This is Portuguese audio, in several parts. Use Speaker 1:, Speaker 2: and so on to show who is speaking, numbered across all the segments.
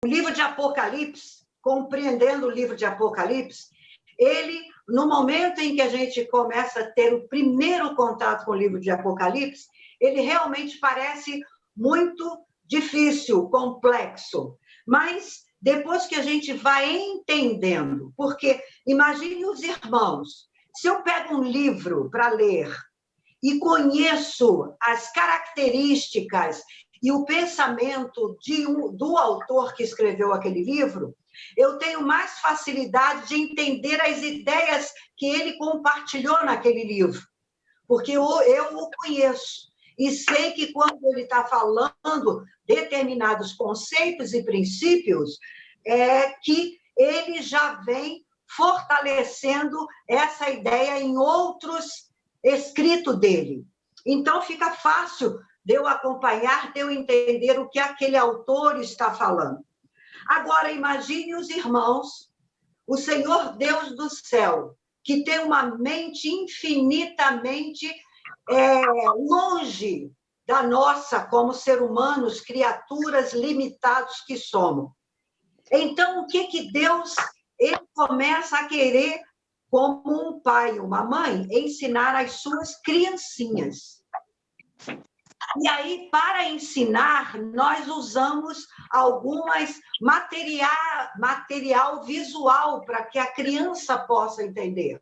Speaker 1: livro de Apocalipse, compreendendo o livro de Apocalipse, ele, no momento em que a gente começa a ter o primeiro contato com o livro de Apocalipse, ele realmente parece muito difícil, complexo, mas depois que a gente vai entendendo, porque imagine os irmãos, se eu pego um livro para ler e conheço as características e o pensamento do autor que escreveu aquele livro, eu tenho mais facilidade de entender as ideias que ele compartilhou naquele livro, porque eu o conheço e sei que quando ele está falando determinados conceitos e princípios, que ele já vem fortalecendo essa ideia em outros escritos dele. Então, fica fácil de eu acompanhar, de eu entender o que aquele autor está falando. Agora, imagine os irmãos, o Senhor Deus do céu, que tem uma mente infinitamente longe da nossa, como ser humanos, criaturas limitados que somos. Então, o que Deus ele começa a querer, como um pai, uma mãe, ensinar as suas criancinhas? E aí, para ensinar, nós usamos algumas material visual para que a criança possa entender.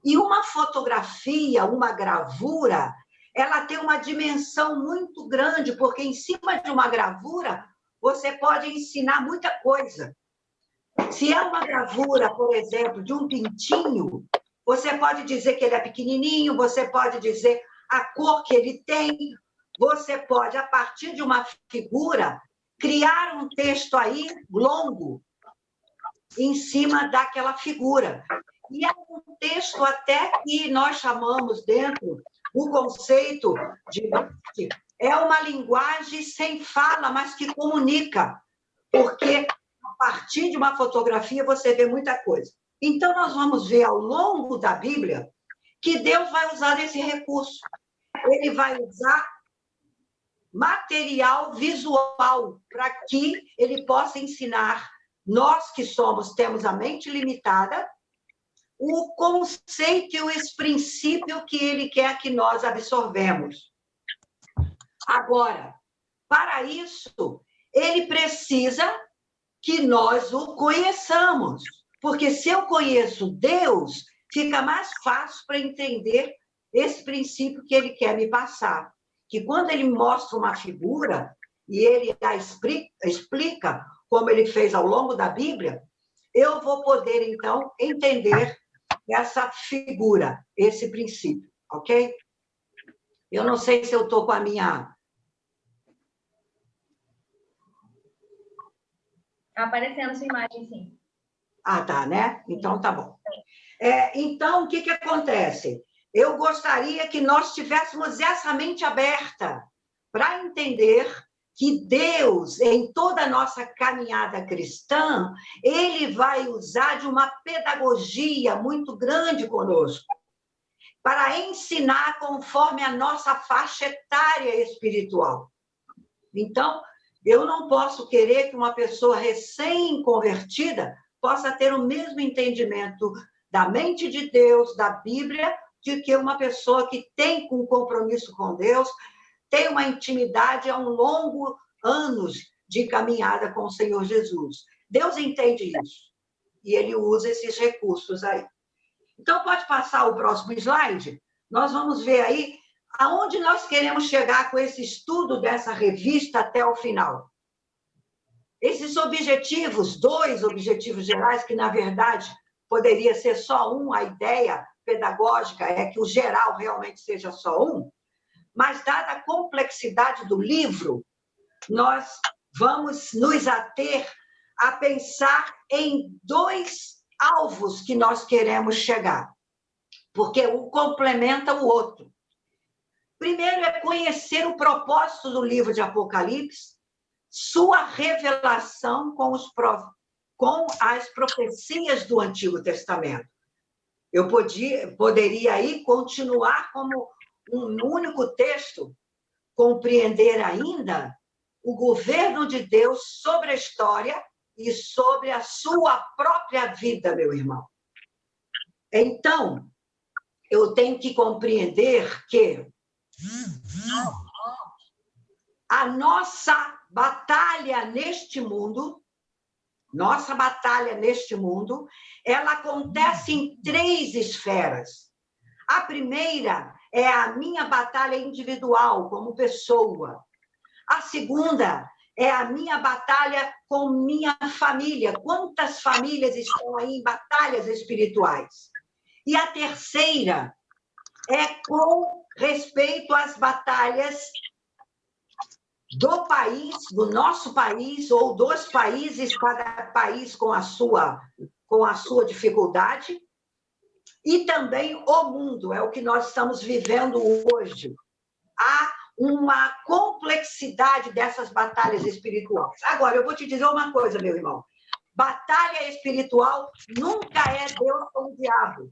Speaker 1: E uma fotografia, uma gravura, ela tem uma dimensão muito grande, porque em cima de uma gravura você pode ensinar muita coisa. Se é uma gravura, por exemplo, de um pintinho, você pode dizer que ele é pequenininho, você pode dizer a cor que ele tem, você pode, a partir de uma figura, criar um texto aí longo em cima daquela figura. E é um texto até que nós chamamos dentro o conceito de arte, é uma linguagem sem fala, mas que comunica, porque a partir de uma fotografia você vê muita coisa. Então, nós vamos ver ao longo da Bíblia que Deus vai usar esse recurso. Ele vai usar material visual para que ele possa ensinar nós que temos a mente limitada, o conceito e o princípio que ele quer que nós absorvemos. Agora, para isso, ele precisa que nós o conheçamos, porque se eu conheço Deus, fica mais fácil para entender esse princípio que ele quer me passar. Que quando ele mostra uma figura e ele a explica, como ele fez ao longo da Bíblia, eu vou poder, então, entender essa figura, esse princípio, ok? Eu não sei se eu estou com a minha...
Speaker 2: Aparecendo sua imagem, sim.
Speaker 1: Ah, tá, né? Então, tá bom. Então, o que acontece? Eu gostaria que nós tivéssemos essa mente aberta para entender que Deus, em toda a nossa caminhada cristã, ele vai usar de uma pedagogia muito grande conosco, para ensinar conforme a nossa faixa etária espiritual. Então, eu não posso querer que uma pessoa recém-convertida possa ter o mesmo entendimento da mente de Deus, da Bíblia, de que uma pessoa que tem um compromisso com Deus, tem uma intimidade há longos anos de caminhada com o Senhor Jesus. Deus entende isso, e ele usa esses recursos aí. Então, pode passar o próximo slide? Nós vamos ver aí aonde nós queremos chegar com esse estudo dessa revista até o final. Esses objetivos, 2 objetivos gerais, que, na verdade, poderia ser só um, a ideia pedagógica é que o geral realmente seja só um, mas, dada a complexidade do livro, nós vamos nos ater a pensar em 2 alvos que nós queremos chegar, porque um complementa o outro. Primeiro é conhecer o propósito do livro de Apocalipse, sua revelação com as profecias do Antigo Testamento. Eu poderia aí continuar como um único texto, compreender ainda o governo de Deus sobre a história e sobre a sua própria vida, meu irmão. Então, eu tenho que compreender que a nossa batalha neste mundo, ela acontece em 3 esferas. A primeira é a minha batalha individual, como pessoa. A segunda é a minha batalha com minha família. Quantas famílias estão aí em batalhas espirituais? E a terceira é com respeito às batalhas do país, do nosso país, ou dos países, cada país com a sua dificuldade, e também o mundo, é o que nós estamos vivendo hoje. Há uma complexidade dessas batalhas espirituais. Agora, eu vou te dizer uma coisa, meu irmão. Batalha espiritual nunca é Deus com o diabo.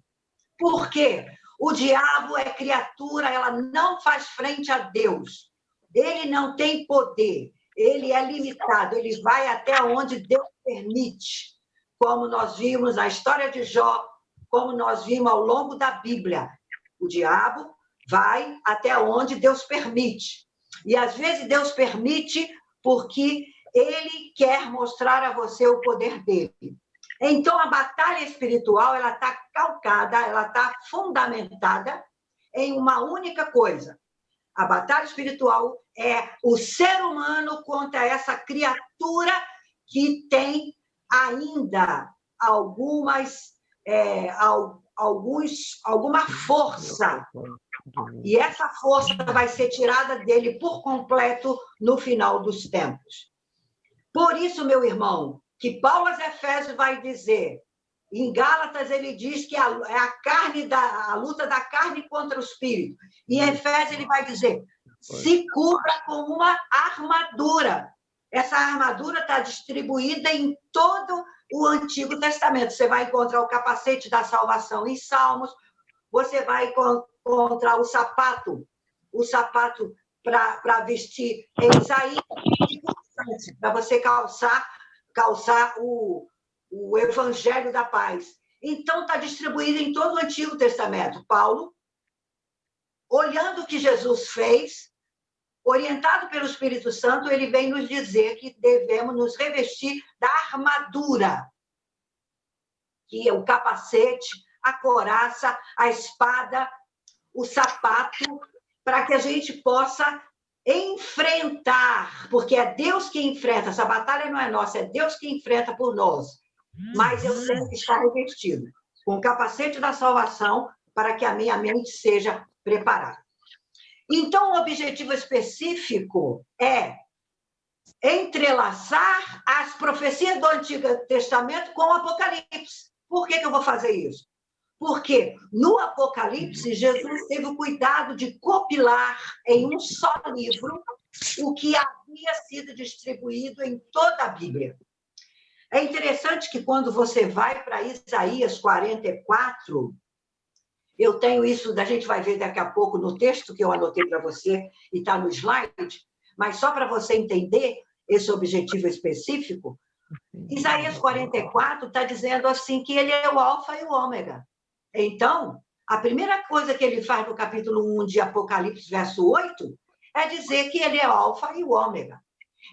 Speaker 1: Por quê? O diabo é criatura, ela não faz frente a Deus. Ele não tem poder, ele é limitado, ele vai até onde Deus permite. Como nós vimos na história de Jó, como nós vimos ao longo da Bíblia. O diabo vai até onde Deus permite. E, às vezes, Deus permite porque ele quer mostrar a você o poder dele. Então, a batalha espiritual, ela está calcada, ela está fundamentada em uma única coisa. A batalha espiritual é o ser humano contra essa criatura que tem ainda alguma força. E essa força vai ser tirada dele por completo no final dos tempos. Por isso, meu irmão, que Paulo aos Efésios vai dizer, em Gálatas ele diz que é a luta da carne contra o espírito. E em Efésios ele vai dizer, se cubra com uma armadura. Essa armadura está distribuída em todo o Antigo Testamento. Você vai encontrar o capacete da salvação em Salmos, você vai encontrar o sapato para vestir em Isaías, para você calçar o Evangelho da Paz. Então, está distribuído em todo o Antigo Testamento. Paulo, olhando o que Jesus fez, orientado pelo Espírito Santo, ele vem nos dizer que devemos nos revestir da armadura, que é o capacete, a couraça, a espada, o sapato, para que a gente possa enfrentar, porque é Deus que enfrenta, essa batalha não é nossa, é Deus que enfrenta por nós. Mas eu tenho que estar revestido com o capacete da salvação para que a minha mente seja preparada. Então, o objetivo específico é entrelaçar as profecias do Antigo Testamento com o Apocalipse. Por que eu vou fazer isso? Porque no Apocalipse, Jesus teve o cuidado de compilar em um só livro o que havia sido distribuído em toda a Bíblia. É interessante que quando você vai para Isaías 44, eu tenho isso, a gente vai ver daqui a pouco no texto que eu anotei para você e está no slide, mas só para você entender esse objetivo específico, Isaías 44 está dizendo assim que ele é o alfa e o ômega. Então, a primeira coisa que ele faz no capítulo 1 de Apocalipse, verso 8, é dizer que ele é o alfa e o ômega.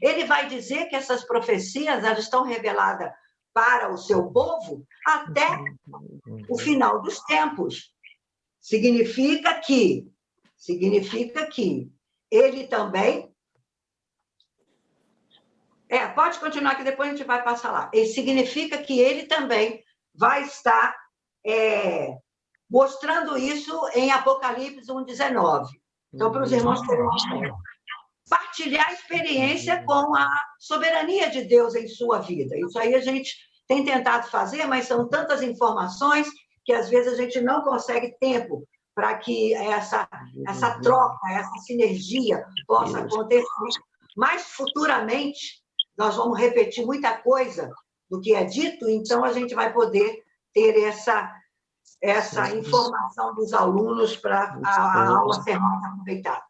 Speaker 1: Ele vai dizer que essas profecias elas estão reveladas para o seu povo até o final dos tempos. Significa que ele também... pode continuar que depois a gente vai passar lá. Significa que ele também vai estar mostrando isso em Apocalipse 1:19. Então, para os irmãos terem uma ideia. Partilhar a experiência com a soberania de Deus em sua vida. Isso aí a gente tem tentado fazer, mas são tantas informações que às vezes a gente não consegue tempo para que essa troca, essa sinergia possa acontecer. Mas futuramente nós vamos repetir muita coisa do que é dito, então a gente vai poder ter essa informação dos alunos para a aula ser mais aproveitada.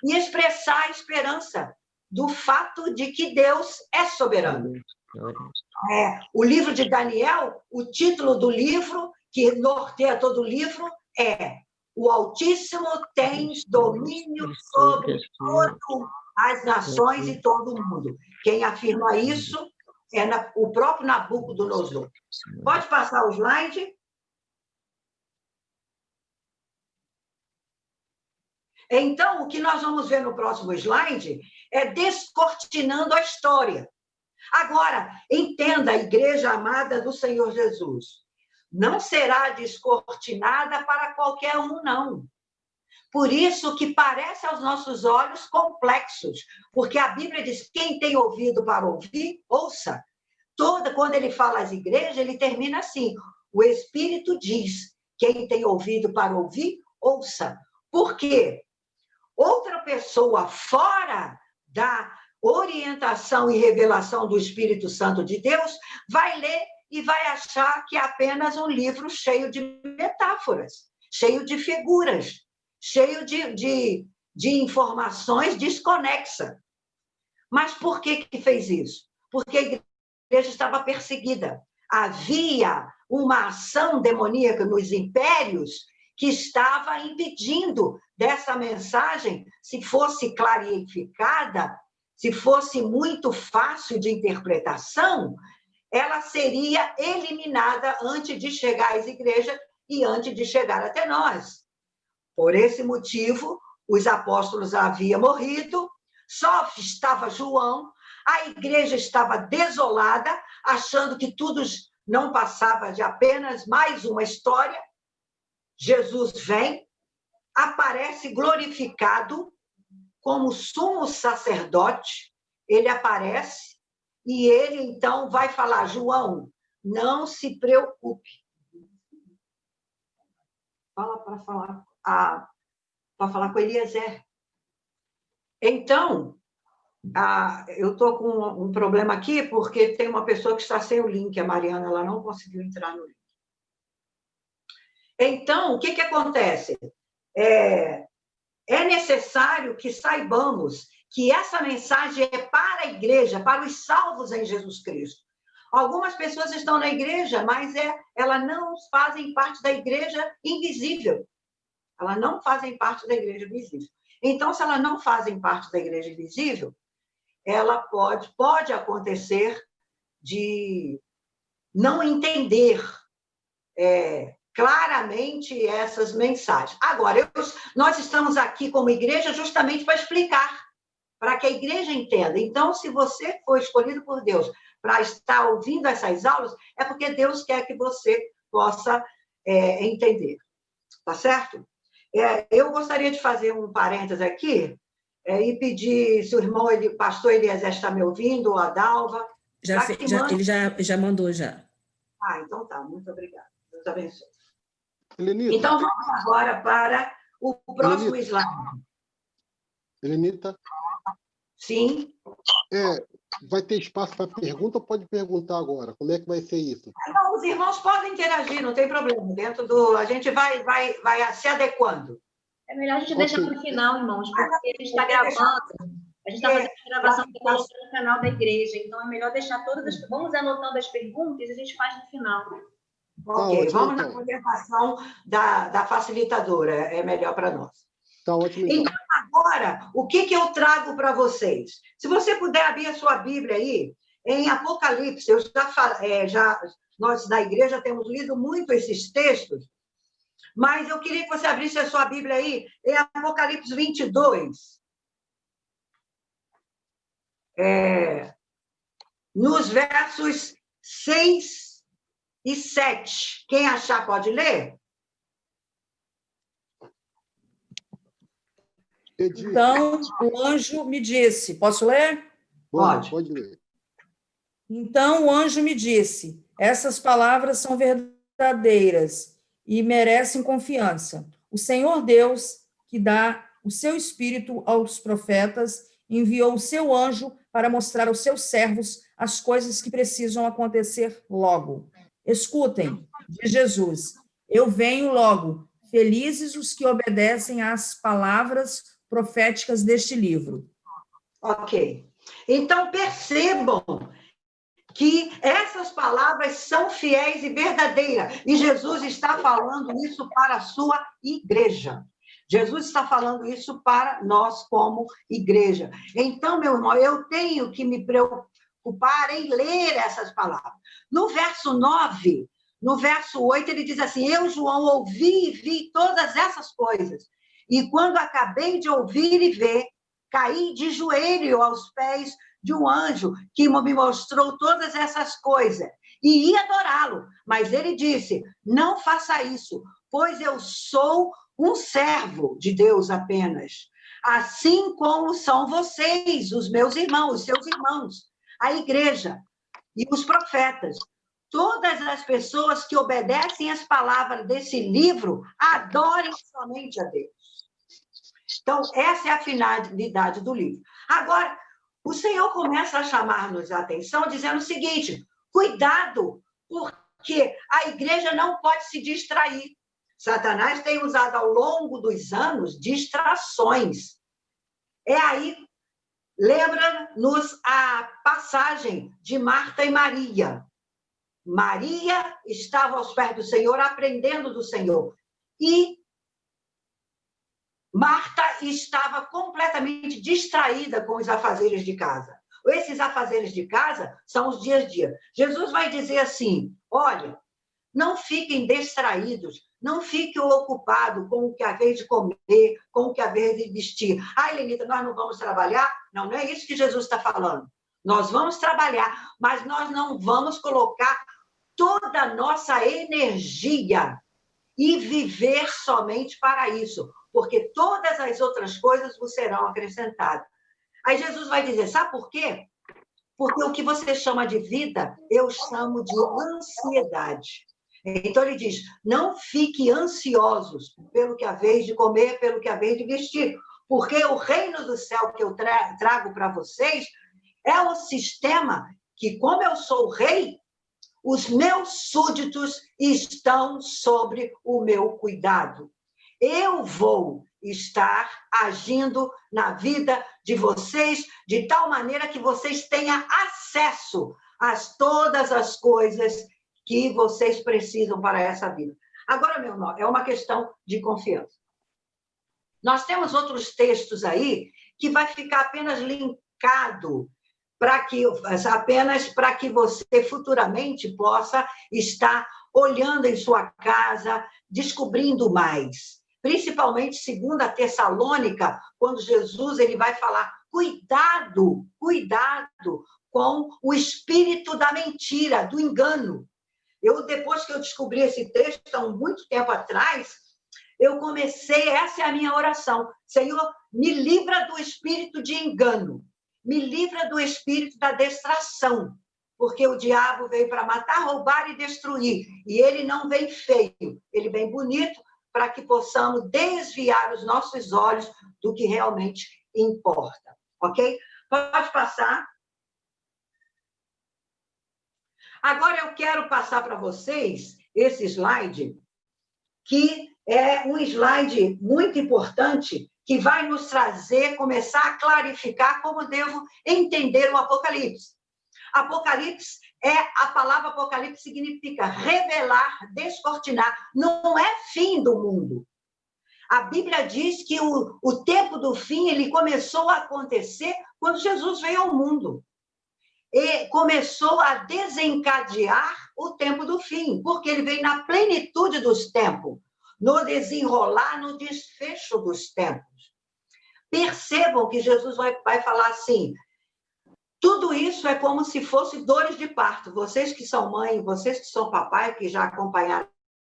Speaker 1: E expressar a esperança do fato de que Deus é soberano. O livro de Daniel, o título do livro, que norteia todo o livro, é O Altíssimo tem domínio sobre todas as nações e todo o mundo. Quem afirma isso é o próprio Nabucodonosor. Pode passar o slide? Então, o que nós vamos ver no próximo slide é descortinando a história. Agora, entenda, a igreja amada do Senhor Jesus, não será descortinada para qualquer um, não. Por isso que parece aos nossos olhos complexos, porque a Bíblia diz, quem tem ouvido para ouvir, ouça. Quando ele fala às igrejas, ele termina assim, o Espírito diz, quem tem ouvido para ouvir, ouça. Por quê? Outra pessoa fora da orientação e revelação do Espírito Santo de Deus vai ler e vai achar que é apenas um livro cheio de metáforas, cheio de figuras, cheio de informações desconexas. Mas por que fez isso? Porque a igreja estava perseguida. Havia uma ação demoníaca nos impérios que estava impedindo dessa mensagem, se fosse clarificada, se fosse muito fácil de interpretação, ela seria eliminada antes de chegar às igrejas e antes de chegar até nós. Por esse motivo, os apóstolos haviam morrido, só estava João, a igreja estava desolada, achando que tudo não passava de apenas mais uma história. Jesus vem, aparece glorificado como sumo sacerdote, ele aparece e ele, então, vai falar, João, não se preocupe. Fala para falar com Eliezer. Então, eu estou com um problema aqui, porque tem uma pessoa que está sem o link, a Mariana, ela não conseguiu entrar no link. Então, o que acontece? É necessário que saibamos que essa mensagem é para a igreja, para os salvos em Jesus Cristo. Algumas pessoas estão na igreja, mas elas não fazem parte da igreja invisível. Elas não fazem parte da igreja visível. Então, se elas não fazem parte da igreja invisível, ela pode acontecer de não entender claramente essas mensagens. Agora, nós estamos aqui como igreja justamente para explicar, para que a igreja entenda. Então, se você for escolhido por Deus para estar ouvindo essas aulas, é porque Deus quer que você possa entender. Tá certo? Eu gostaria de fazer um parênteses aqui e pedir se o irmão, pastor Eliezer está me ouvindo, ou a Dalva.
Speaker 3: Ele já mandou, já.
Speaker 1: Então tá, muito obrigada. Deus abençoe.
Speaker 4: Helenita.
Speaker 1: Então, vamos agora para o próximo slide.
Speaker 4: Helenita?
Speaker 1: Sim.
Speaker 4: Vai ter espaço para pergunta ou pode perguntar agora? Como é que vai ser isso?
Speaker 1: Não, os irmãos podem interagir, não tem problema. A gente vai se adequando.
Speaker 2: É melhor a gente deixar para o final, irmãos, porque a gente está gravando. A gente está fazendo a gravação no canal da igreja, então é melhor deixar todas as... Vamos anotando as perguntas e a gente faz no final.
Speaker 1: Ok, vamos na coordenação da facilitadora, é melhor para nós.
Speaker 4: Tá ótimo.
Speaker 1: Então, agora, o que eu trago para vocês? Se você puder abrir a sua Bíblia aí, em Apocalipse, nós da igreja temos lido muito esses textos, mas eu queria que você abrisse a sua Bíblia aí, em Apocalipse 22. Nos versos 6 e 7. Quem achar pode ler?
Speaker 3: Então, o anjo me disse, posso ler?
Speaker 4: Pode ler.
Speaker 3: Então, o anjo me disse, essas palavras são verdadeiras e merecem confiança. O Senhor Deus, que dá o seu espírito aos profetas, enviou o seu anjo para mostrar aos seus servos as coisas que precisam acontecer logo. Escutem, diz Jesus, eu venho logo, felizes os que obedecem às palavras proféticas deste livro.
Speaker 1: Ok. Então, percebam que essas palavras são fiéis e verdadeiras. E Jesus está falando isso para a sua igreja. Jesus está falando isso para nós como igreja. Então, meu irmão, eu tenho que me preocupar em ler essas palavras. No verso 9, no verso 8, ele diz assim: eu, João, ouvi e vi todas essas coisas. E quando acabei de ouvir e ver, caí de joelho aos pés de um anjo que me mostrou todas essas coisas e ia adorá-lo. Mas ele disse: não faça isso, pois eu sou um servo de Deus apenas, assim como são vocês, os meus irmãos, os seus irmãos, a igreja e os profetas. Todas as pessoas que obedecem as palavras desse livro adorem somente a Deus. Então, essa é a finalidade do livro. Agora, o Senhor começa a chamar-nos a atenção dizendo o seguinte: cuidado, porque a igreja não pode se distrair. Satanás tem usado ao longo dos anos distrações. É aí, lembra-nos a passagem de Marta e Maria. Maria estava aos pés do Senhor, aprendendo do Senhor. E Marta estava completamente distraída com os afazeres de casa. Esses afazeres de casa são os dias a dia. Jesus vai dizer assim: olha, não fiquem distraídos, não fiquem ocupados com o que é a vez de comer, com o que é a vez de vestir. Ah, Helenita, nós não vamos trabalhar? Não, não é isso que Jesus está falando. Nós vamos trabalhar, mas nós não vamos colocar toda a nossa energia e viver somente para isso, porque todas as outras coisas vos serão acrescentadas. Aí Jesus vai dizer: sabe por quê? Porque o que você chama de vida, eu chamo de ansiedade. Então ele diz: não fiquem ansiosos pelo que há vez de comer, pelo que há vez de vestir, porque o reino do céu que eu trago para vocês é o sistema que, como eu sou o rei, os meus súditos estão sobre o meu cuidado. Eu vou estar agindo na vida de vocês de tal maneira que vocês tenham acesso a todas as coisas que vocês precisam para essa vida. Agora, meu irmão, é uma questão de confiança. Nós temos outros textos aí que vai ficar apenas linkado apenas para que você futuramente possa estar olhando em sua casa, descobrindo mais. Principalmente 2 Tessalônica, quando Jesus ele vai falar: cuidado, cuidado com o espírito da mentira, do engano. Depois que eu descobri esse texto, há muito tempo atrás, eu comecei, essa é a minha oração: Senhor, me livra do espírito de engano, me livra do espírito da distração, porque o diabo veio para matar, roubar e destruir, e ele não vem feio, ele vem bonito, para que possamos desviar os nossos olhos do que realmente importa, ok? Pode passar. Agora eu quero passar para vocês esse slide, que é um slide muito importante, que vai nos trazer, começar a clarificar como devo entender o Apocalipse. Apocalipse a palavra Apocalipse significa revelar, descortinar, não é fim do mundo. A Bíblia diz que o tempo do fim ele começou a acontecer quando Jesus veio ao mundo. E começou a desencadear o tempo do fim, porque ele veio na plenitude dos tempos, no desenrolar, no desfecho dos tempos. Percebam que Jesus vai falar assim: tudo isso é como se fosse dores de parto. Vocês que são mãe, vocês que são papai, que já acompanharam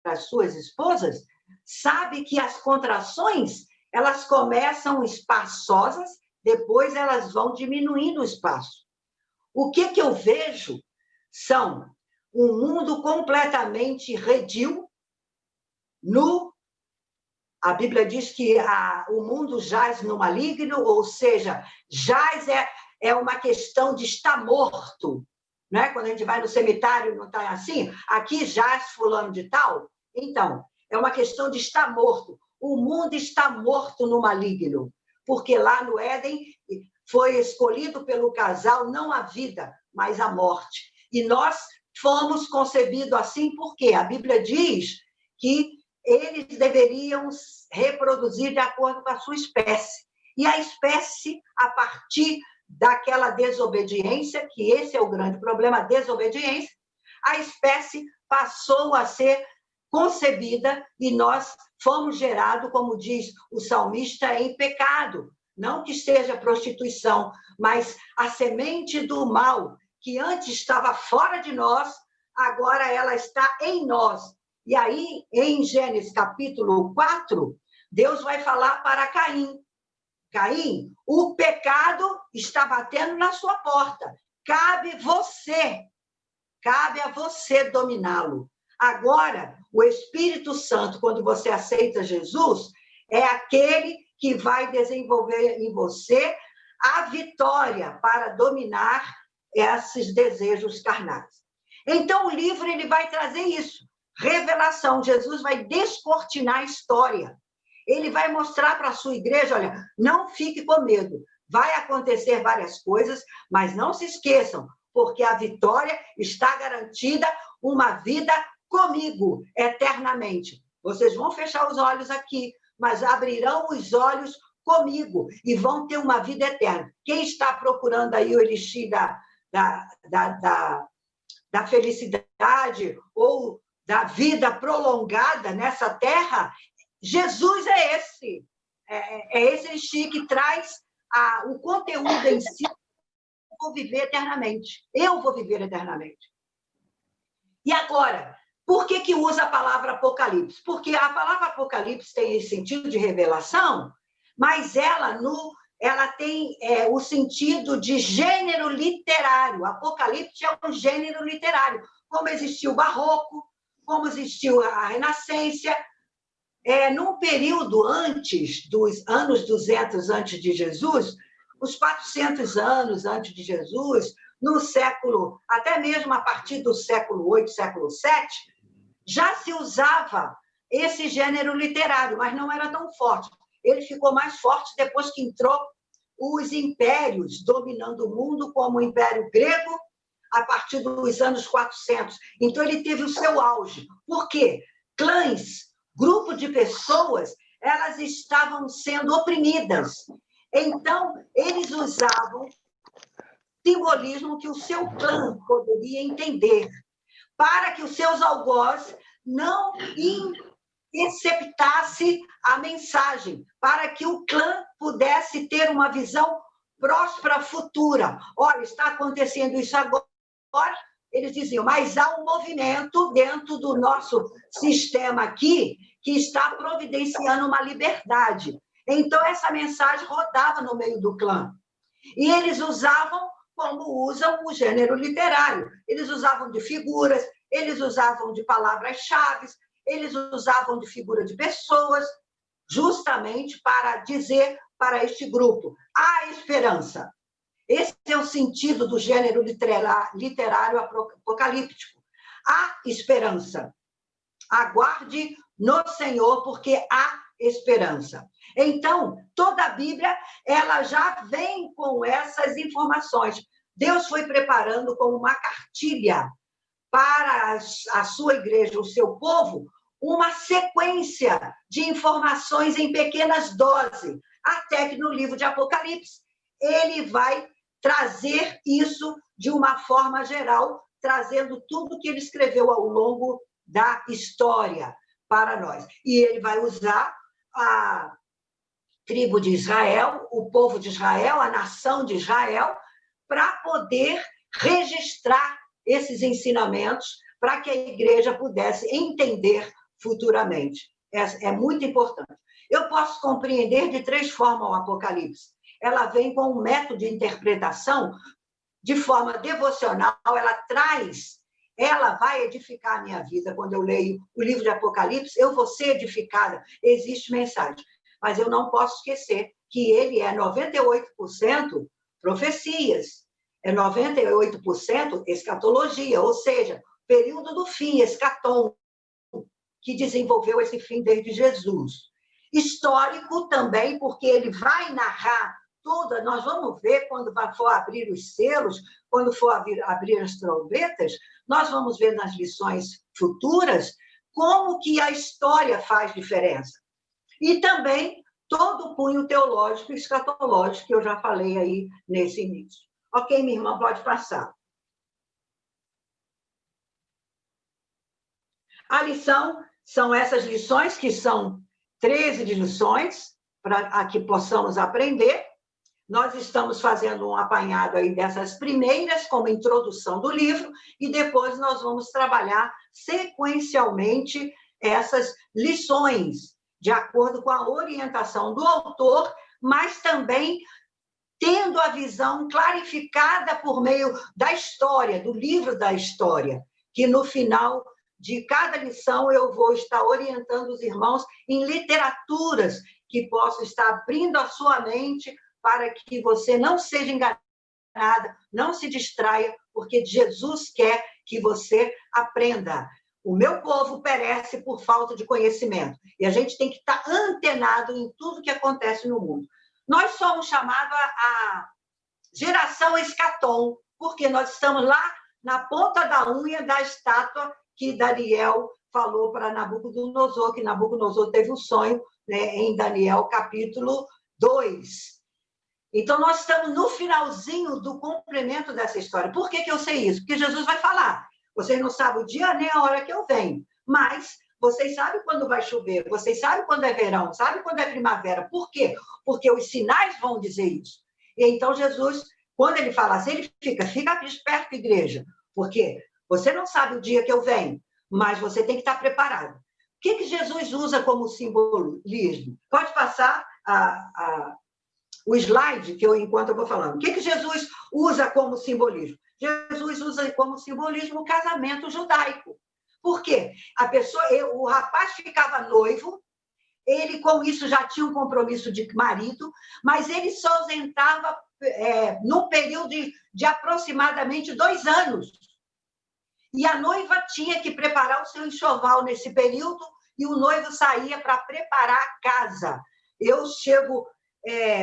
Speaker 1: as suas esposas, sabem que as contrações, elas começam espaçosas, depois elas vão diminuindo o espaço. O que eu vejo são um mundo completamente redio, nu. A Bíblia diz que o mundo jaz no maligno, ou seja, jaz é uma questão de estar morto. Né? Quando a gente vai no cemitério, não está assim? Aqui jaz fulano de tal. Então, é uma questão de estar morto. O mundo está morto no maligno, porque lá no Éden foi escolhido pelo casal não a vida, mas a morte. E nós fomos concebidos assim porque a Bíblia diz que eles deveriam reproduzir de acordo com a sua espécie. E a espécie, a partir daquela desobediência, que esse é o grande problema, a desobediência, a espécie passou a ser concebida e nós fomos gerados, como diz o salmista, em pecado. Não que seja prostituição, mas a semente do mal, que antes estava fora de nós, agora ela está em nós. E aí, em Gênesis capítulo 4, Deus vai falar para Caim. Caim, o pecado está batendo na sua porta. Cabe a você dominá-lo. Agora, o Espírito Santo, quando você aceita Jesus, é aquele que vai desenvolver em você a vitória para dominar esses desejos carnais. Então, o livro ele vai trazer isso, revelação. Jesus vai descortinar a história. Ele vai mostrar para a sua igreja, olha, não fique com medo. Vai acontecer várias coisas, mas não se esqueçam, porque a vitória está garantida, uma vida comigo eternamente. Vocês vão fechar os olhos aqui, mas abrirão os olhos comigo e vão ter uma vida eterna. Quem está procurando aí o elixir da felicidade ou da vida prolongada nessa terra, Jesus é esse. É esse elixir que traz o conteúdo em si. Eu vou viver eternamente. Eu vou viver eternamente. E agora, por que usa a palavra Apocalipse? Porque a palavra Apocalipse tem esse sentido de revelação, mas ela tem o sentido de gênero literário. Apocalipse é um gênero literário, como existiu o Barroco, como existiu a Renascença. Num período antes dos anos 200 antes de Jesus, os 400 anos antes de Jesus, no século, até mesmo a partir do século 8, século 7, já se usava esse gênero literário, mas não era tão forte. Ele ficou mais forte depois que entrou os impérios dominando o mundo, como o Império Grego, a partir dos anos 400. Então, ele teve o seu auge. Por quê? Clãs, grupo de pessoas, elas estavam sendo oprimidas. Então, eles usavam simbolismo que o seu clã poderia entender, para que os seus algozes não interceptassem a mensagem, para que o clã pudesse ter uma visão próspera futura. Olha, está acontecendo isso agora, eles diziam, mas há um movimento dentro do nosso sistema aqui que está providenciando uma liberdade. Então, essa mensagem rodava no meio do clã. E eles usavam como usam o gênero literário. Eles usavam de figuras, eles usavam de palavras-chave, eles usavam de figura de pessoas, justamente para dizer para este grupo, há esperança. Esse é o sentido do gênero literário apocalíptico. Há esperança. Aguarde no Senhor, porque há esperança. Então, toda a Bíblia, ela já vem com essas informações. Deus foi preparando como uma cartilha para a sua igreja, o seu povo, uma sequência de informações em pequenas doses, até que no livro de Apocalipse ele vai trazer isso de uma forma geral, trazendo tudo que ele escreveu ao longo da história para nós. E ele vai usar a tribo de Israel, o povo de Israel, a nação de Israel, para poder registrar esses ensinamentos para que a igreja pudesse entender futuramente. É muito importante. Eu posso compreender de três formas o Apocalipse. Ela vem com um método de interpretação de forma devocional, ela vai edificar a minha vida. Quando eu leio o livro de Apocalipse, eu vou ser edificada. Existe mensagem. Mas eu não posso esquecer que ele é 98% profecias, é 98% escatologia, ou seja, período do fim, escatom, que desenvolveu esse fim desde Jesus. Histórico também, porque ele vai narrar tudo, nós vamos ver quando for abrir os selos, quando for abrir as trombetas, nós vamos ver nas lições futuras como que a história faz diferença. E também todo o cunho teológico e escatológico, que eu já falei aí nesse início. Ok, minha irmã, pode passar. A lição são essas lições, que são 13 de lições, para que possamos aprender. Nós estamos fazendo um apanhado aí dessas primeiras, como introdução do livro, e depois nós vamos trabalhar sequencialmente essas lições, de acordo com a orientação do autor, mas também tendo a visão clarificada por meio da história, do livro da história, que no final de cada lição eu vou estar orientando os irmãos em literaturas que possam estar abrindo a sua mente para que você não seja enganada, não se distraia, porque Jesus quer que você aprenda. O meu povo perece por falta de conhecimento, e a gente tem que estar antenado em tudo que acontece no mundo. Nós somos chamados a geração escatom, porque nós estamos lá na ponta da unha da estátua que Daniel falou para Nabucodonosor, que Nabucodonosor teve um sonho, né, em Daniel capítulo 2. Então, nós estamos no finalzinho do cumprimento dessa história. Por que eu sei isso? Porque Jesus vai falar. Vocês não sabem o dia nem a hora que eu venho, mas vocês sabem quando vai chover, vocês sabem quando é verão, sabem quando é primavera. Por quê? Porque os sinais vão dizer isso. E então, Jesus, quando ele fala assim, ele fica esperto, igreja, porque você não sabe o dia que eu venho, mas você tem que estar preparado. O que Jesus usa como simbolismo? Pode passar o slide, enquanto eu vou falando. O que Jesus usa como simbolismo? Jesus usa como simbolismo o casamento judaico. Por quê? O rapaz ficava noivo, ele com isso já tinha um compromisso de marido, mas ele só ausentava num período de aproximadamente 2 anos. E a noiva tinha que preparar o seu enxoval nesse período, e o noivo saía para preparar a casa. Eu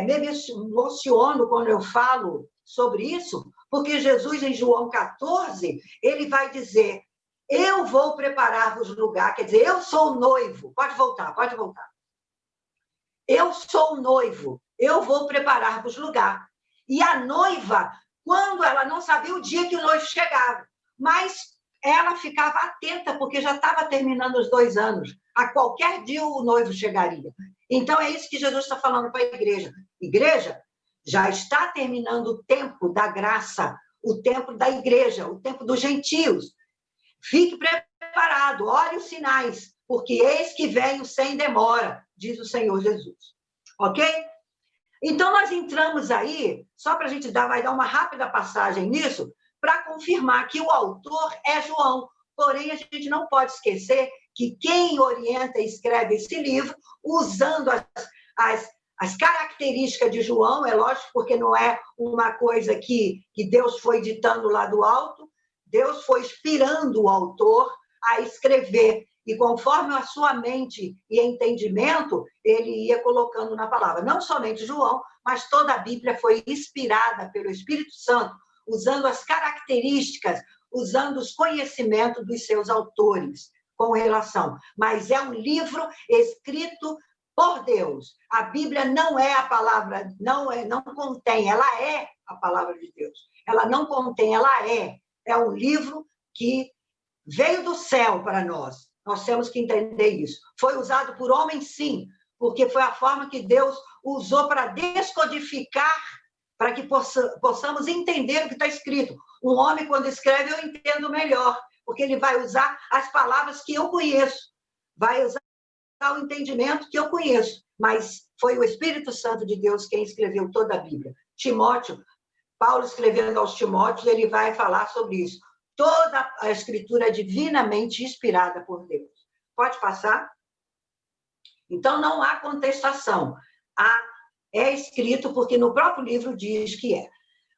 Speaker 1: me emociono quando eu falo sobre isso, porque Jesus, em João 14, ele vai dizer: eu vou preparar-vos lugar, quer dizer, eu sou o noivo. Pode voltar. Eu sou o noivo, eu vou preparar-vos lugar. E a noiva, quando ela não sabia o dia que o noivo chegava, mas ela ficava atenta, porque já estava terminando os 2 anos. A qualquer dia o noivo chegaria. Então, é isso que Jesus está falando para a igreja. Igreja, já está terminando o tempo da graça, o tempo da igreja, o tempo dos gentios. Fique preparado, olhe os sinais, porque eis que venho sem demora, diz o Senhor Jesus. Ok? Então, nós entramos aí, só para a gente vai dar uma rápida passagem nisso, para confirmar que o autor é João. Porém, a gente não pode esquecer que quem orienta e escreve esse livro, usando as características de João, é lógico, porque não é uma coisa que Deus foi ditando lá do alto, Deus foi inspirando o autor a escrever, e conforme a sua mente e entendimento, ele ia colocando na palavra. Não somente João, mas toda a Bíblia foi inspirada pelo Espírito Santo, usando as características, usando os conhecimentos dos seus autores com relação. Mas é um livro escrito por Deus. A Bíblia não é a palavra, não contém, ela é a palavra de Deus. Ela não contém, ela é. É um livro que veio do céu para nós. Nós temos que entender isso. Foi usado por homens, sim, porque foi a forma que Deus usou para descodificar, para que possamos entender o que está escrito. Um homem, quando escreve, eu entendo melhor, porque ele vai usar as palavras que eu conheço, vai usar o entendimento que eu conheço, mas foi o Espírito Santo de Deus quem escreveu toda a Bíblia. Paulo escrevendo aos Timóteos, ele vai falar sobre isso. Toda a Escritura é divinamente inspirada por Deus. Pode passar? Então, não há contestação. É escrito porque no próprio livro diz que é.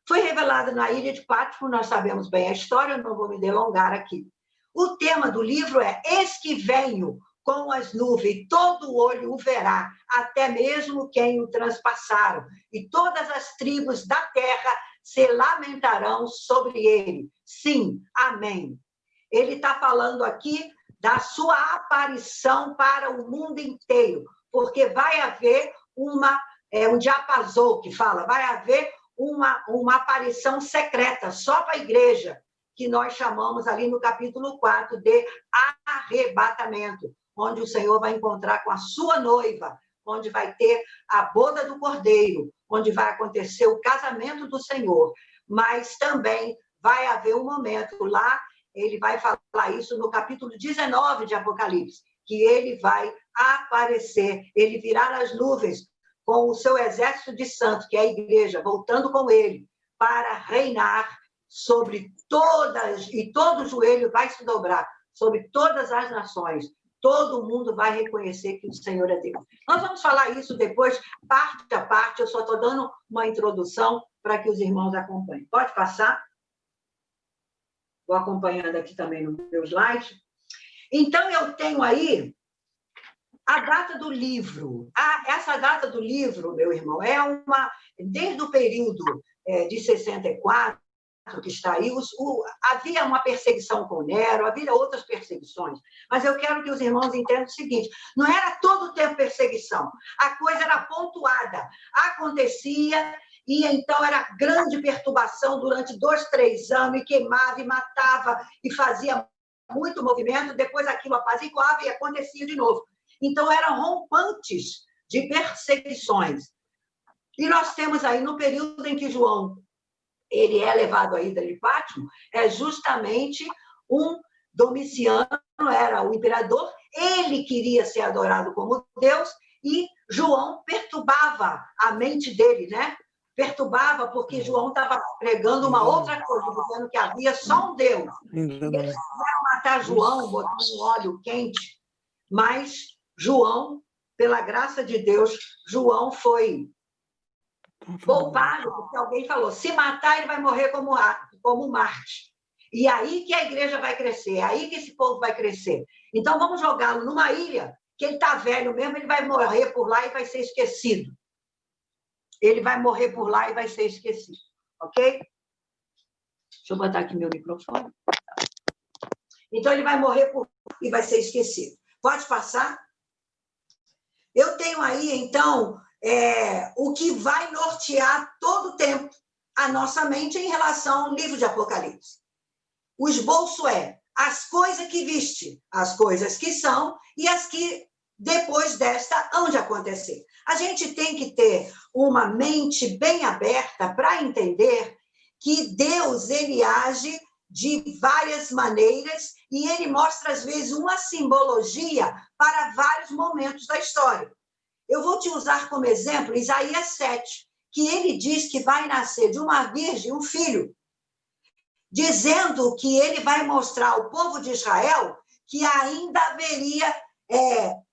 Speaker 1: Foi revelado na ilha de Patmos, nós sabemos bem a história, eu não vou me delongar aqui. O tema do livro é: eis que venho com as nuvens, todo olho o verá, até mesmo quem o transpassaram, e todas as tribos da terra se lamentarão sobre ele. Sim, amém. Ele está falando aqui da sua aparição para o mundo inteiro, porque vai haver um diapasão que fala, vai haver uma aparição secreta só para a igreja, que nós chamamos ali no capítulo 4 de arrebatamento, onde o Senhor vai encontrar com a sua noiva, onde vai ter a boda do Cordeiro, onde vai acontecer o casamento do Senhor. Mas também vai haver um momento lá, ele vai falar isso no capítulo 19 de Apocalipse, que ele vai aparecer, ele virá nas nuvens com o seu exército de santos, que é a igreja, voltando com ele, para reinar sobre todas, e todo joelho vai se dobrar, sobre todas as nações. Todo mundo vai reconhecer que o Senhor é Deus. Nós vamos falar isso depois, parte a parte, eu só estou dando uma introdução para que os irmãos acompanhem. Pode passar? Vou acompanhando aqui também no meu slide. Então, eu tenho aí a data do livro. Essa data do livro, meu irmão, desde o período de 64, que está aí, havia uma perseguição com Nero, havia outras perseguições, mas eu quero que os irmãos entendam o seguinte, não era todo o tempo perseguição, a coisa era pontuada, acontecia, e então era grande perturbação durante 2, 3 anos, e queimava, e matava, e fazia muito movimento, depois aquilo apaziguava e acontecia de novo. Então, eram rompantes de perseguições. E nós temos aí, no período em que João ele é levado à ilha de Pátimo, é justamente Domiciano, era o imperador, ele queria ser adorado como Deus, e João perturbava a mente dele, né? Perturbava porque João estava pregando uma outra coisa, dizendo que havia só um Deus. E eles quiseram matar João, botando óleo quente, mas João, pela graça de Deus, João foi poupado, porque alguém falou, se matar, ele vai morrer como Marte. E aí que a igreja vai crescer, é aí que esse povo vai crescer. Então, vamos jogá-lo numa ilha, que ele está velho mesmo, ele vai morrer por lá e vai ser esquecido. Ele vai morrer por lá e vai ser esquecido. Ok? Deixa eu botar aqui meu microfone. Então, ele vai morrer e vai ser esquecido. Pode passar? Eu tenho aí, então, o que vai nortear todo o tempo a nossa mente em relação ao livro de Apocalipse. O esboço as coisas que viste, as coisas que são e as que depois desta hão de acontecer. A gente tem que ter uma mente bem aberta para entender que Deus, ele age de várias maneiras e ele mostra, às vezes, uma simbologia para vários momentos da história. Eu vou te usar como exemplo Isaías 7, que ele diz que vai nascer de uma virgem um filho, dizendo que ele vai mostrar ao povo de Israel que ainda haveria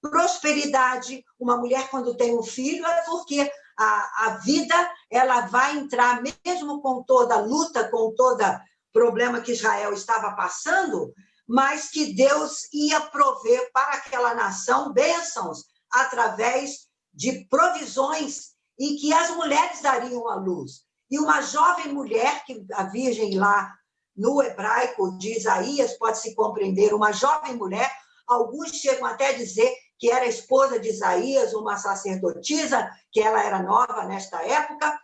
Speaker 1: prosperidade. Uma mulher, quando tem um filho, é porque a vida ela vai entrar, mesmo com toda luta, com todo problema que Israel estava passando, mas que Deus ia prover para aquela nação bênçãos através de provisões e que as mulheres dariam à luz. E uma jovem mulher, que a virgem lá no hebraico de Isaías pode-se compreender, uma jovem mulher, alguns chegam até a dizer que era esposa de Isaías, uma sacerdotisa, que ela era nova nesta época,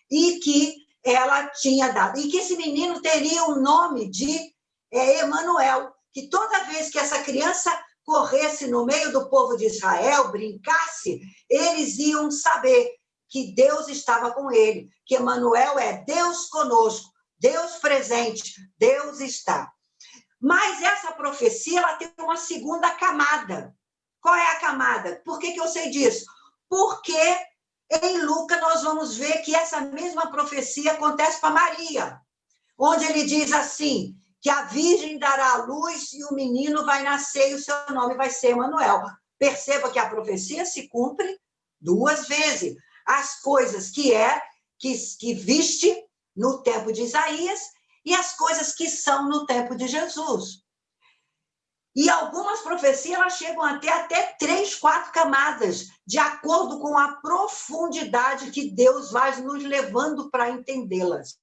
Speaker 1: e que ela tinha dado, e que esse menino teria o nome de Emanuel, que toda vez que essa criança corresse no meio do povo de Israel, brincasse, eles iam saber que Deus estava com ele, que Emanuel é Deus conosco, Deus presente, Deus está. Mas essa profecia ela tem uma segunda camada. Qual é a camada? Por que eu sei disso? Porque em Lucas nós vamos ver que essa mesma profecia acontece para Maria, onde ele diz assim, que a virgem dará a luz e o menino vai nascer e o seu nome vai ser Emanuel. Perceba que a profecia se cumpre 2 vezes. As coisas que viste no tempo de Isaías e as coisas que são no tempo de Jesus. E algumas profecias elas chegam até 3, 4 camadas, de acordo com a profundidade que Deus vai nos levando para entendê-las.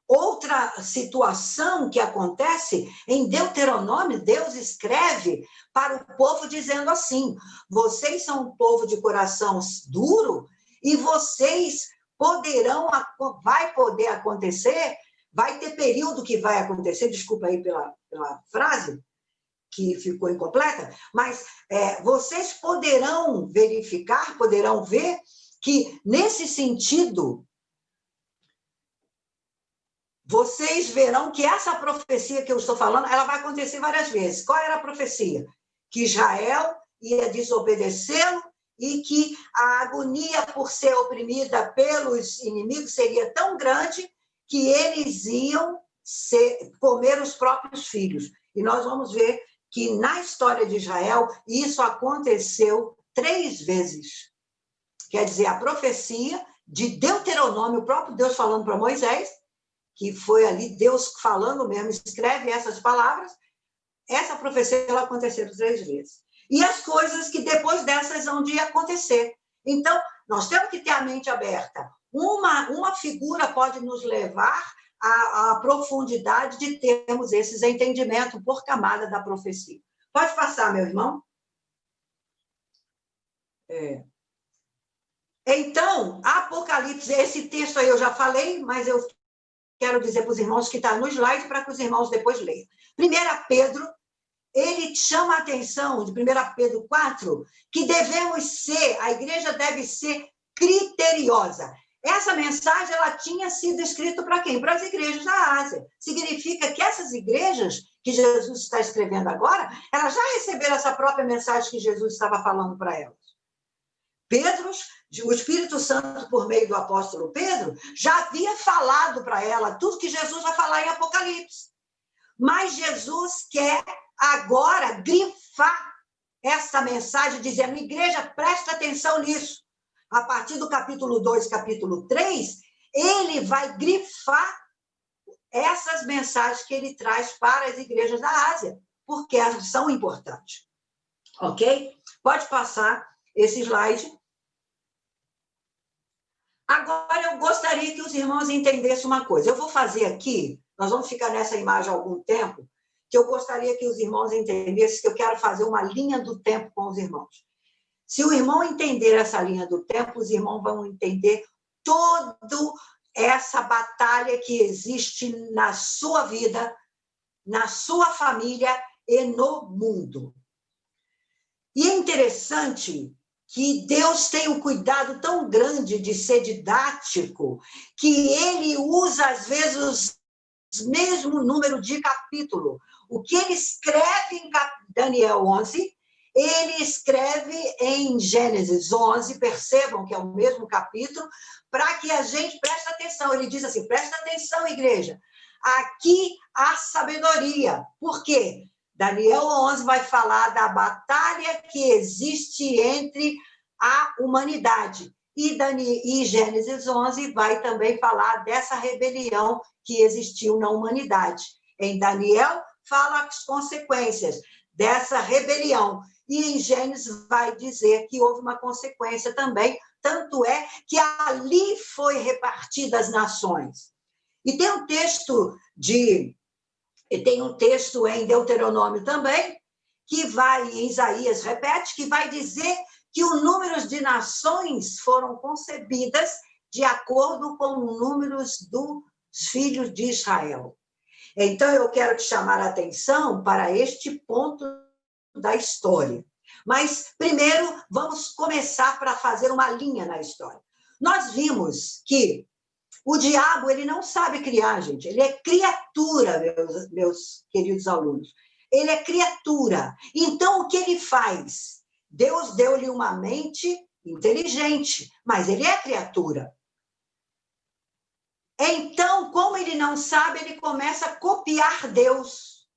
Speaker 1: Outra situação que acontece, em Deuteronômio, Deus escreve para o povo dizendo assim: vocês são um povo de coração duro e vocês poderão, vai poder acontecer, vai ter período que vai acontecer, desculpa aí pela frase, que ficou incompleta, mas vocês poderão verificar, poderão ver que, nesse sentido, vocês verão que essa profecia que eu estou falando, ela vai acontecer várias vezes. Qual era a profecia? Que Israel ia desobedecê-lo e que a agonia por ser oprimida pelos inimigos seria tão grande que eles iam comer os próprios filhos. E nós vamos ver que, na história de Israel, isso aconteceu 3 vezes. Quer dizer, a profecia de Deuteronômio, o próprio Deus falando para Moisés, que foi ali Deus falando mesmo, escreve essas palavras, essa profecia ela aconteceu 3 vezes. E as coisas que depois dessas vão de acontecer. Então, nós temos que ter a mente aberta. Uma figura pode nos levar à profundidade de termos esses entendimentos por camada da profecia. Pode passar, meu irmão? Então, Apocalipse, esse texto aí eu já falei, mas eu quero dizer para os irmãos que está no slide para que os irmãos depois leiam. 1 Pedro, ele chama a atenção, de 1 Pedro 4, que a igreja deve ser criteriosa. Essa mensagem ela tinha sido escrita para quem? Para as igrejas da Ásia. Significa que essas igrejas que Jesus está escrevendo agora, elas já receberam essa própria mensagem que Jesus estava falando para elas. O Espírito Santo, por meio do apóstolo Pedro, já havia falado para ela tudo que Jesus vai falar em Apocalipse. Mas Jesus quer agora grifar essa mensagem, dizendo: igreja, presta atenção nisso. A partir do capítulo 2, capítulo 3, ele vai grifar essas mensagens que ele traz para as igrejas da Ásia, porque elas são importantes. Ok? Pode passar esse slide. Agora, eu gostaria que os irmãos entendessem uma coisa. Eu vou fazer aqui, nós vamos ficar nessa imagem há algum tempo, que eu gostaria que os irmãos entendessem que eu quero fazer uma linha do tempo com os irmãos. Se o irmão entender essa linha do tempo, os irmãos vão entender toda essa batalha que existe na sua vida, na sua família e no mundo. E é interessante que Deus tem um cuidado tão grande de ser didático, que ele usa, às vezes, o mesmo número de capítulo. O que ele escreve em Daniel 11, ele escreve em Gênesis 11, percebam que é o mesmo capítulo, para que a gente preste atenção. Ele diz assim: presta atenção, igreja, aqui há sabedoria. Por quê? Daniel 11 vai falar da batalha que existe entre a humanidade. E Gênesis 11 vai também falar dessa rebelião que existiu na humanidade. Em Daniel, fala as consequências dessa rebelião. E em Gênesis vai dizer que houve uma consequência também, tanto é que ali foi repartida as nações. E tem um texto em Deuteronômio também, que vai, em Isaías repete, que vai dizer que o número de nações foram concebidas de acordo com os números dos filhos de Israel. Então, eu quero te chamar a atenção para este ponto da história. Mas, primeiro, vamos começar para fazer uma linha na história. Nós vimos que o diabo, ele não sabe criar, gente. Ele é criatura, meus queridos alunos. Ele é criatura. Então, o que ele faz? Deus deu-lhe uma mente inteligente, mas ele é criatura. Então, como ele não sabe, ele começa a copiar Deus.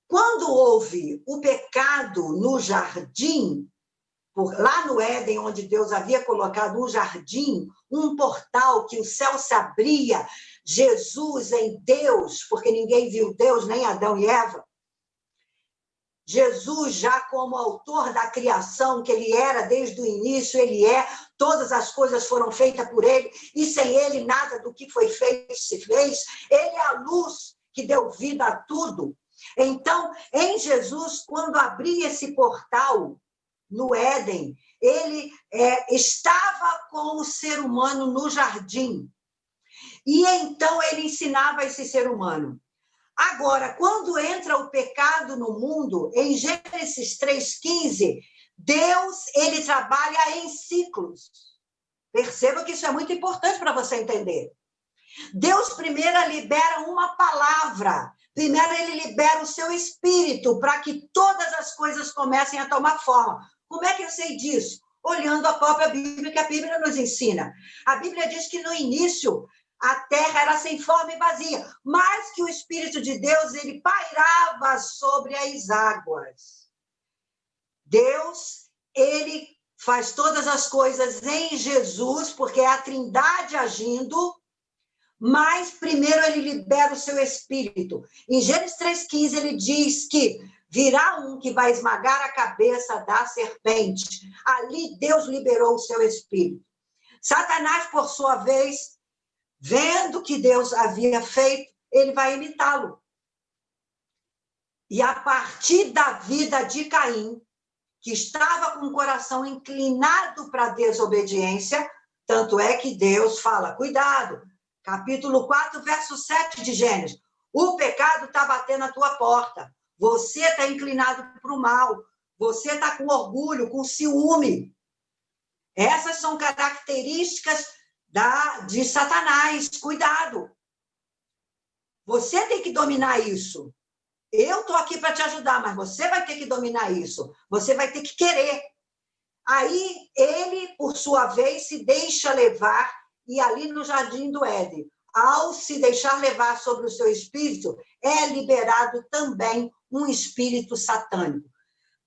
Speaker 1: Quando houve o pecado no jardim, lá no Éden, onde Deus havia colocado um jardim, um portal que o céu se abria Jesus em Deus, porque ninguém viu Deus, nem Adão e Eva. Jesus, já como autor da criação, que ele era desde o início, ele é, todas as coisas foram feitas por ele, e sem ele nada do que foi feito se fez. Ele é a luz que deu vida a tudo. Então, em Jesus, quando abria esse portal no Éden, ele estava com o ser humano no jardim. E então ele ensinava esse ser humano. Agora, quando entra o pecado no mundo, em Gênesis 3,15, Deus, ele trabalha em ciclos. Perceba que isso é muito importante para você entender. Deus primeiro libera uma palavra. Primeiro ele libera o seu espírito para que todas as coisas comecem a tomar forma. Como é que eu sei disso? Olhando a própria Bíblia, que a Bíblia nos ensina. A Bíblia diz que no início a terra era sem forma e vazia, mas que o Espírito de Deus, ele pairava sobre as águas. Deus, ele faz todas as coisas em Jesus, porque é a Trindade agindo, mas primeiro ele libera o seu Espírito. Em Gênesis 3,15, ele diz que virá um que vai esmagar a cabeça da serpente. Ali Deus liberou o seu Espírito. Satanás, por sua vez, vendo que Deus havia feito, ele vai imitá-lo. E a partir da vida de Caim, que estava com o coração inclinado para a desobediência, tanto é que Deus fala, cuidado, capítulo 4, verso 7 de Gênesis, o pecado está batendo na tua porta, você está inclinado para o mal, você está com orgulho, com ciúme. Essas são características de Satanás, cuidado. Você tem que dominar isso. Eu estou aqui para te ajudar, mas você vai ter que dominar isso. Você vai ter que querer. Aí, ele, por sua vez, se deixa levar, e ali no Jardim do Éden, ao se deixar levar sobre o seu espírito, é liberado também um espírito satânico.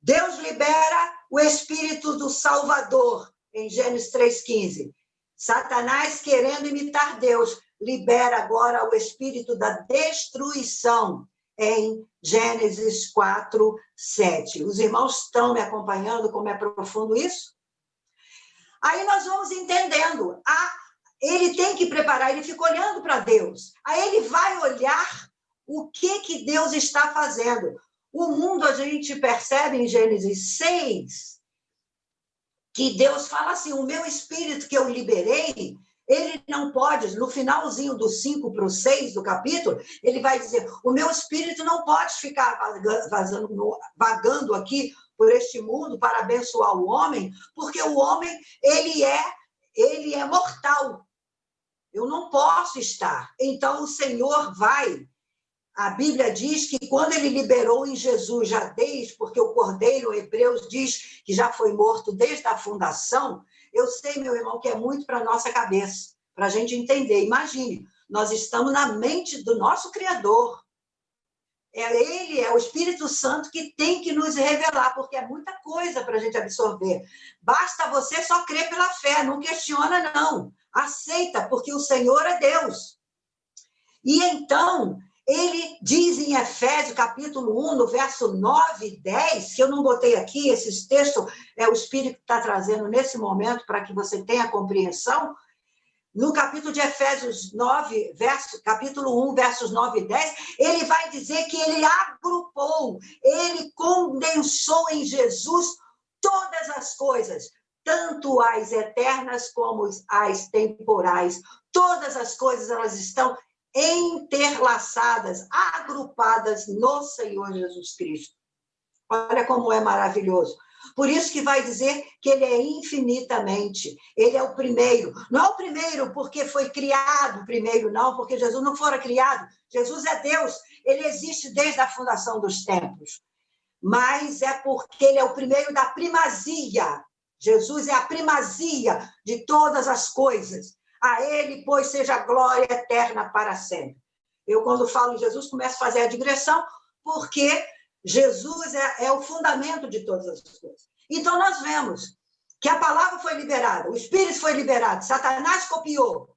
Speaker 1: Deus libera o espírito do Salvador, em Gênesis 3,15. Satanás, querendo imitar Deus, libera agora o espírito da destruição em Gênesis 4, 7. Os irmãos estão me acompanhando como é profundo isso? Aí nós vamos entendendo. Ele tem que preparar, ele fica olhando para Deus. Aí ele vai olhar o que Deus está fazendo. O mundo, a gente percebe em Gênesis 6, que Deus fala assim, o meu espírito que eu liberei, ele não pode, no finalzinho do 5 para o 6 do capítulo, ele vai dizer, o meu espírito não pode ficar vagando aqui por este mundo para abençoar o homem, porque o homem, ele é mortal. Eu não posso estar. Então, o Senhor vai. A Bíblia diz que quando ele liberou em Jesus, já desde, porque o Cordeiro, Hebreus, diz que já foi morto desde a fundação, eu sei, meu irmão, que é muito para a nossa cabeça, para a gente entender. Imagine, nós estamos na mente do nosso Criador. Ele é o Espírito Santo que tem que nos revelar, porque é muita coisa para a gente absorver. Basta você só crer pela fé, não questiona, não. Aceita, porque o Senhor é Deus. E então, ele diz em Efésios, capítulo 1, no verso 9 e 10, que eu não botei aqui, esses textos, o Espírito está trazendo nesse momento para que você tenha compreensão. No capítulo de Efésios 9, capítulo 1, versos 9 e 10, ele vai dizer que ele agrupou, ele condensou em Jesus todas as coisas, tanto as eternas como as temporais. Todas as coisas, elas estão entrelaçadas, agrupadas no Senhor Jesus Cristo. Olha como é maravilhoso. Por isso que vai dizer que ele é infinitamente, ele é o primeiro. Não é o primeiro porque foi criado primeiro, não, porque Jesus não fora criado. Jesus é Deus, ele existe desde a fundação dos tempos. Mas é porque ele é o primeiro da primazia. Jesus é a primazia de todas as coisas. A ele, pois, seja a glória eterna para sempre. Eu, quando falo em Jesus, começo a fazer a digressão, porque Jesus é o fundamento de todas as coisas. Então, nós vemos que a palavra foi liberada, o Espírito foi liberado, Satanás copiou.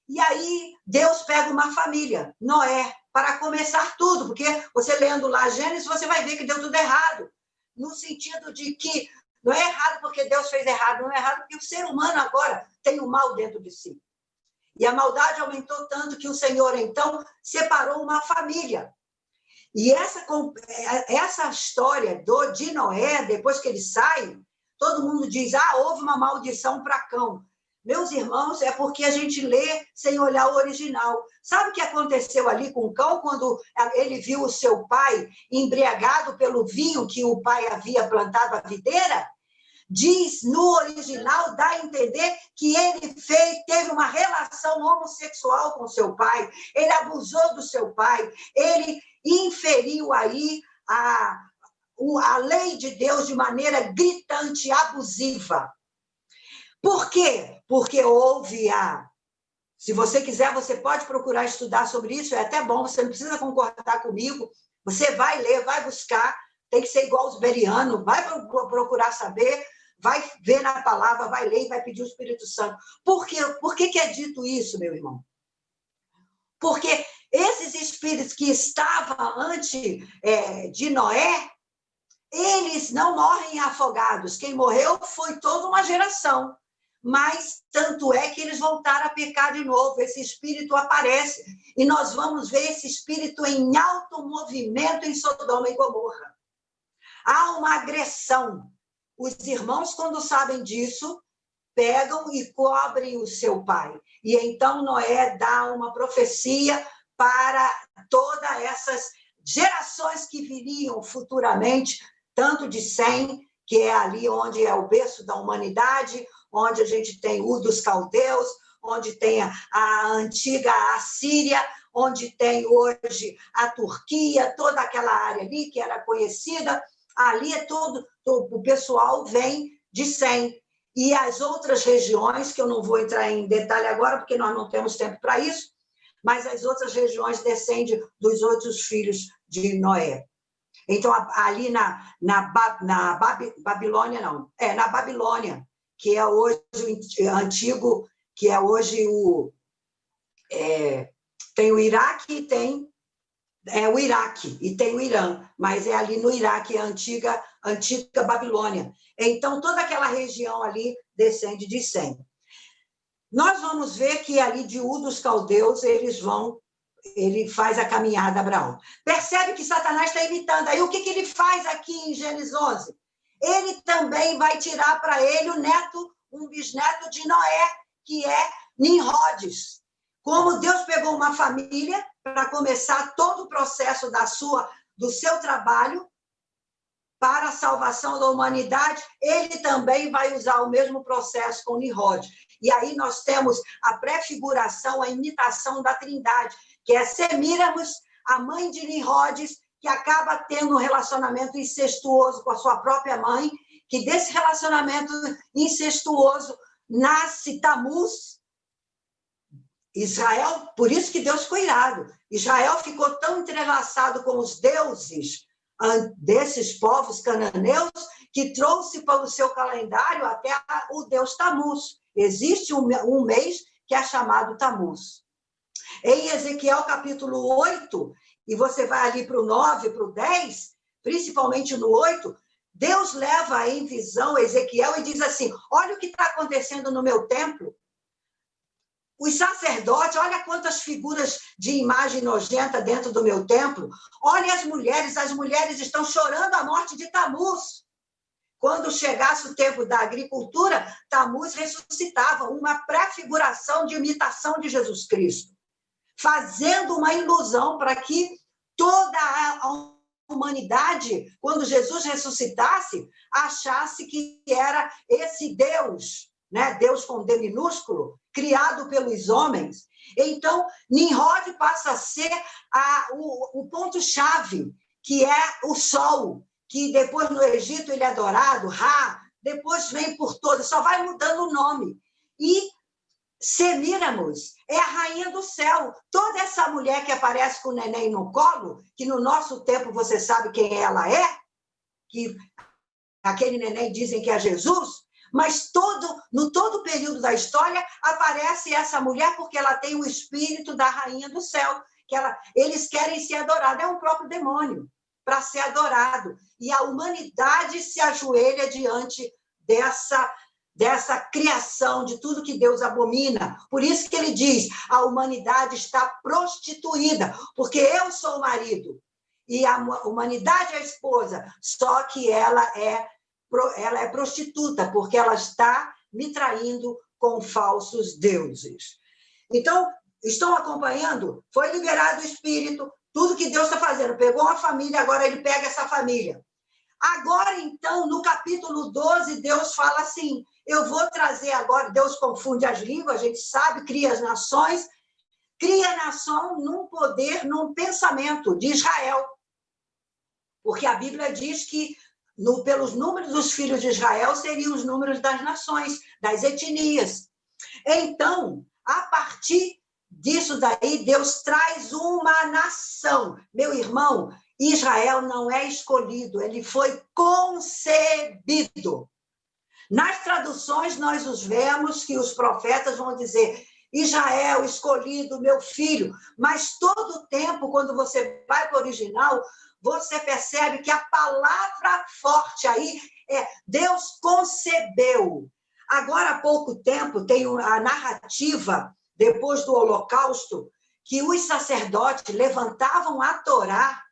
Speaker 1: E aí Deus pega uma família, Noé, para começar tudo, porque você lendo lá Gênesis, você vai ver que deu tudo errado, no sentido de que não é errado porque Deus fez errado, não é errado porque o ser humano agora tem o mal dentro de si. E a maldade aumentou tanto que o Senhor, então, separou uma família. E essa história de Noé, depois que ele sai, todo mundo diz, houve uma maldição para Cão. Meus irmãos, é porque a gente lê sem olhar o original. Sabe o que aconteceu ali com Cão, quando ele viu o seu pai embriagado pelo vinho que o pai havia plantado a videira? Diz no original, dá a entender que ele teve uma relação homossexual com seu pai, ele abusou do seu pai, ele inferiu aí a lei de Deus de maneira gritante, abusiva. Por quê? Porque houve Se você quiser, você pode procurar estudar sobre isso, é até bom, você não precisa concordar comigo, você vai ler, vai buscar, tem que ser igual os berianos, vai procurar saber, vai ver na palavra, vai ler e vai pedir o Espírito Santo. Por quê? Por que é dito isso, meu irmão? Porque esses espíritos que estavam antes de Noé, eles não morrem afogados. Quem morreu foi toda uma geração. Mas tanto é que eles voltaram a pecar de novo. Esse espírito aparece. E nós vamos ver esse espírito em alto movimento em Sodoma e Gomorra. Há uma agressão. Os irmãos, quando sabem disso, pegam e cobrem o seu pai. E então Noé dá uma profecia para todas essas gerações que viriam futuramente, tanto de Sem, que é ali onde é o berço da humanidade, onde a gente tem Ur dos Caldeus, onde tem a antiga Assíria, onde tem hoje a Turquia, toda aquela área ali que era conhecida, ali é todo o pessoal vem de Sem. E as outras regiões, que eu não vou entrar em detalhe agora, porque nós não temos tempo para isso, mas as outras regiões descendem dos outros filhos de Noé. Então, ali na Babilônia, não, na Babilônia, que é hoje o antigo, que é hoje tem o Iraque e tem o Iraque, e tem o Irã, mas é ali no Iraque, a antiga Babilônia. Então, toda aquela região ali descende de Sem. Nós vamos ver que ali de Ur dos Caldeus, ele faz a caminhada, Abraão. Percebe que Satanás está imitando. Aí o que ele faz aqui em Gênesis 11? Ele também vai tirar para ele um bisneto de Noé, que é Nimrodes. Como Deus pegou uma família para começar todo o processo do seu trabalho para a salvação da humanidade, ele também vai usar o mesmo processo com Nimrod. E aí nós temos a prefiguração, a imitação da Trindade, que é Semíramis, a mãe de Nimrodes, que acaba tendo um relacionamento incestuoso com a sua própria mãe, que desse relacionamento incestuoso nasce Tamuz, Israel, por isso que Deus ficou irado. Israel ficou tão entrelaçado com os deuses desses povos cananeus que trouxe para o seu calendário até o deus Tamuz. Existe um mês que é chamado Tamuz. Em Ezequiel capítulo 8, e você vai ali para o 9, para o 10, principalmente no 8, Deus leva em visão Ezequiel e diz assim, olha o que está acontecendo no meu templo. Os sacerdotes, olha quantas figuras de imagem nojenta dentro do meu templo. Olha as mulheres estão chorando a morte de Tamuz. Quando chegasse o tempo da agricultura, Tamuz ressuscitava, uma prefiguração de imitação de Jesus Cristo, fazendo uma ilusão para que toda a humanidade, quando Jesus ressuscitasse, achasse que era esse Deus, né? Deus com D minúsculo, criado pelos homens. Então, Nimrod passa a ser o ponto-chave, que é o sol, que depois no Egito ele é adorado, Ra, depois vem por todo, só vai mudando o nome. E Semíramis é a rainha do céu. Toda essa mulher que aparece com o neném no colo, que no nosso tempo você sabe quem ela é, que aquele neném dizem que é Jesus, Mas no todo período da história aparece essa mulher porque ela tem o espírito da rainha do céu, que eles querem ser adorados, é um próprio demônio para ser adorado. E a humanidade se ajoelha diante dessa criação, de tudo que Deus abomina. Por isso que ele diz, a humanidade está prostituída, porque eu sou o marido, e a humanidade é a esposa, só que ela é prostituta, porque ela está me traindo com falsos deuses. Então, estão acompanhando? Foi liberado o Espírito, tudo que Deus está fazendo. Pegou uma família, agora ele pega essa família. Agora, então, no capítulo 12, Deus fala assim, eu vou trazer agora, Deus confunde as línguas, a gente sabe, cria as nações, cria a nação num poder, num pensamento de Israel. Porque a Bíblia diz que pelos números dos filhos de Israel seriam os números das nações, das etnias. Então, a partir disso daí, Deus traz uma nação. Meu irmão, Israel não é escolhido, ele foi concebido. Nas traduções, nós os vemos que os profetas vão dizer Israel, escolhido, meu filho. Mas todo o tempo, quando você vai para o original, você percebe que a palavra forte aí é Deus concebeu. Agora, há pouco tempo, tem a narrativa, depois do Holocausto, que os sacerdotes levantavam a Torá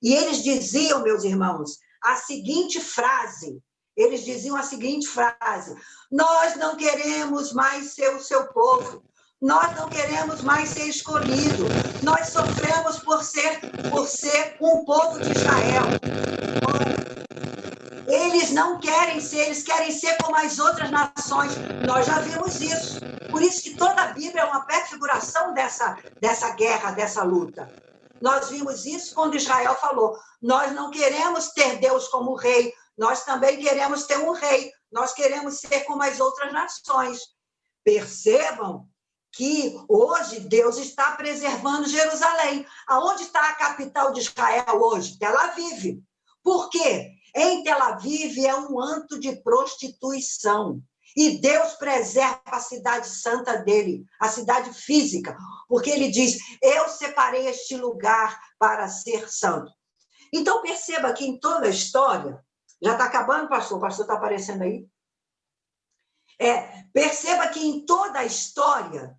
Speaker 1: e eles diziam, meus irmãos, a seguinte frase. Eles diziam a seguinte frase: nós não queremos mais ser o seu povo. Nós não queremos mais ser escolhido. Nós sofremos por ser um povo de Israel. Eles não querem ser, eles querem ser como as outras nações. Nós já vimos isso. Por isso que toda a Bíblia é uma prefiguração dessa guerra, dessa luta. Nós vimos isso quando Israel falou, nós não queremos ter Deus como rei, nós também queremos ter um rei, nós queremos ser como as outras nações. Percebam que hoje Deus está preservando Jerusalém. Aonde está a capital de Israel hoje? Tel Aviv. Por quê? Em Tel Aviv é um antro de prostituição. E Deus preserva a cidade santa dele, a cidade física, porque ele diz, eu separei este lugar para ser santo. Então, perceba que em toda a história, já está acabando, pastor? O pastor está aparecendo aí? Perceba que em toda a história,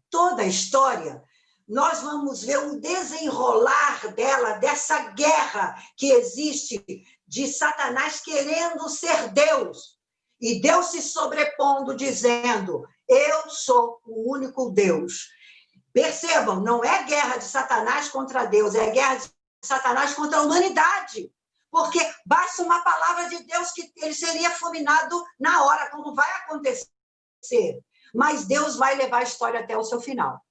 Speaker 1: nós vamos ver um desenrolar dessa guerra que existe de Satanás querendo ser Deus. E Deus se sobrepondo, dizendo, eu sou o único Deus. Percebam, não é guerra de Satanás contra Deus, é guerra de Satanás contra a humanidade. Porque basta uma palavra de Deus que ele seria fulminado na hora, como vai acontecer. Mas Deus vai levar a história até o seu final.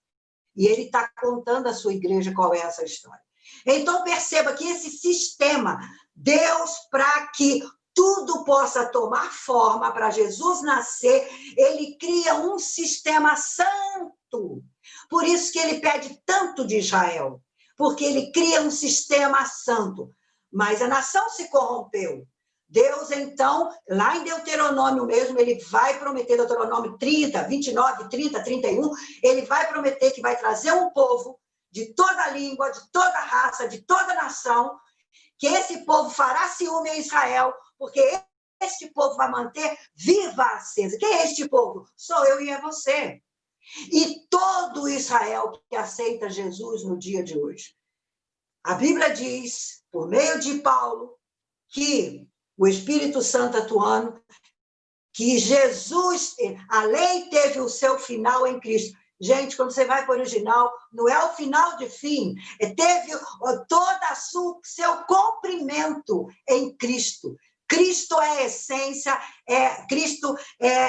Speaker 1: E ele está contando à sua igreja qual é essa história. Então, perceba que esse sistema, Deus, para que tudo possa tomar forma, para Jesus nascer, ele cria um sistema santo. Por isso que ele pede tanto de Israel, porque ele cria um sistema santo. Mas a nação se corrompeu. Deus, então, lá em Deuteronômio mesmo, ele vai prometer, Deuteronômio 30, 29, 30, 31, ele vai prometer que vai trazer um povo de toda língua, de toda raça, de toda nação, que esse povo fará ciúme a Israel, porque este povo vai manter viva a acesa. Quem é este povo? Sou eu e é você. E todo Israel que aceita Jesus no dia de hoje. A Bíblia diz, por meio de Paulo, que o Espírito Santo atuando, que Jesus, a lei teve o seu final em Cristo. Gente, quando você vai para o original, não é o final de fim, teve todo o seu cumprimento em Cristo. Cristo é a essência, Cristo é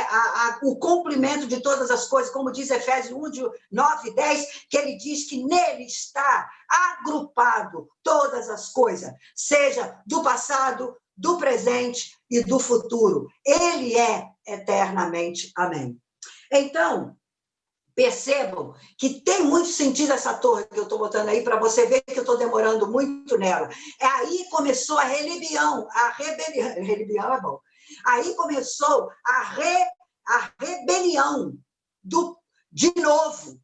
Speaker 1: o cumprimento de todas as coisas, como diz Efésios 1, 9 e 10, que ele diz que nele está agrupado todas as coisas, seja do passado, do presente e do futuro. Ele é eternamente. Amém. Então, percebam que tem muito sentido essa torre que eu estou botando aí, para você ver que eu estou demorando muito nela. Aí começou a rebelião é bom. Aí começou a a rebelião de novo,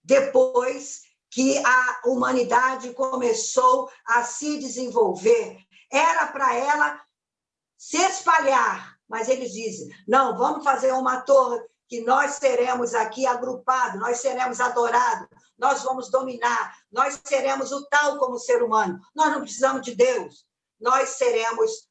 Speaker 1: depois que a humanidade começou a se desenvolver. Era para ela se espalhar, mas eles dizem, não, vamos fazer uma torre que nós seremos aqui agrupados, nós seremos adorados, nós vamos dominar, nós seremos o tal como ser humano, nós não precisamos de Deus, nós seremos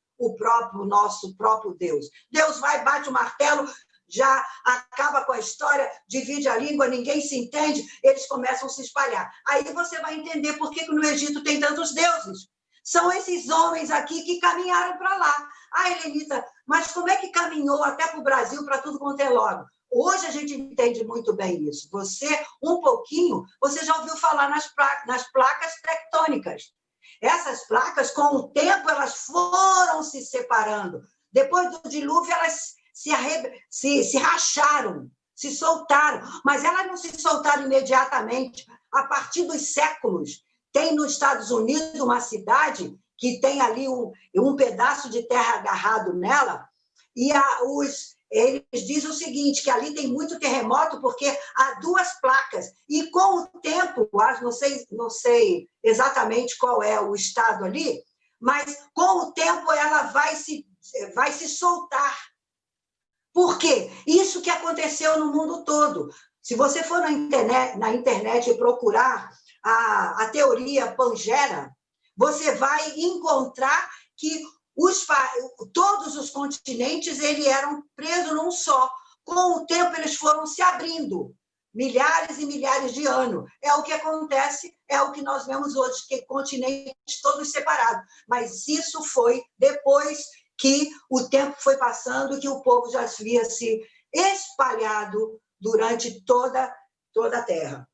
Speaker 1: nosso próprio Deus. Deus vai, bate o martelo, já acaba com a história, divide a língua, ninguém se entende, eles começam a se espalhar. Aí você vai entender por que no Egito tem tantos deuses. São esses homens aqui que caminharam para lá. Ah, Helenita, mas como é que caminhou até para o Brasil, para tudo quanto é lado? Hoje a gente entende muito bem isso. Você, um pouquinho, você já ouviu falar nas placas tectônicas. Essas placas, com o tempo, elas foram se separando. Depois do dilúvio, elas se racharam, se soltaram, mas elas não se soltaram imediatamente. A partir dos séculos, tem nos Estados Unidos uma cidade que tem ali um pedaço de terra agarrado nela, e eles dizem o seguinte, que ali tem muito terremoto porque há duas placas, e com o tempo, não sei exatamente qual é o estado ali, mas com o tempo ela vai se soltar. Por quê? Isso que aconteceu no mundo todo. Se você for na internet e procurar a teoria Pangera, você vai encontrar que todos os continentes eram presos num só. Com o tempo, eles foram se abrindo, milhares e milhares de anos. É o que acontece, é o que nós vemos hoje, que continentes todos separados. Mas isso foi depois que o tempo foi passando, que o povo já havia se espalhado durante toda a Terra.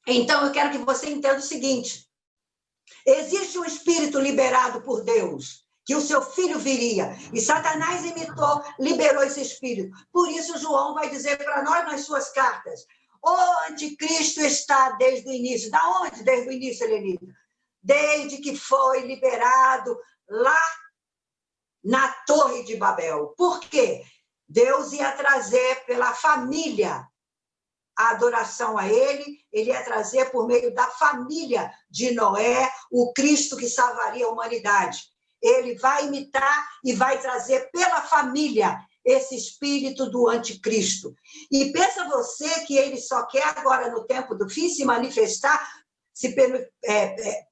Speaker 1: Então, eu quero que você entenda o seguinte, existe um espírito liberado por Deus, que o seu filho viria, e Satanás liberou esse espírito. Por isso, João vai dizer para nós nas suas cartas, o anticristo está desde o início. Da onde desde o início, Helenita? Desde que foi liberado lá na Torre de Babel. Por quê? Deus ia trazer pela família a adoração a ele ia trazer por meio da família de Noé o Cristo que salvaria a humanidade. Ele vai imitar e vai trazer pela família esse espírito do anticristo. E pensa você que ele só quer agora, no tempo do fim, se manifestar, se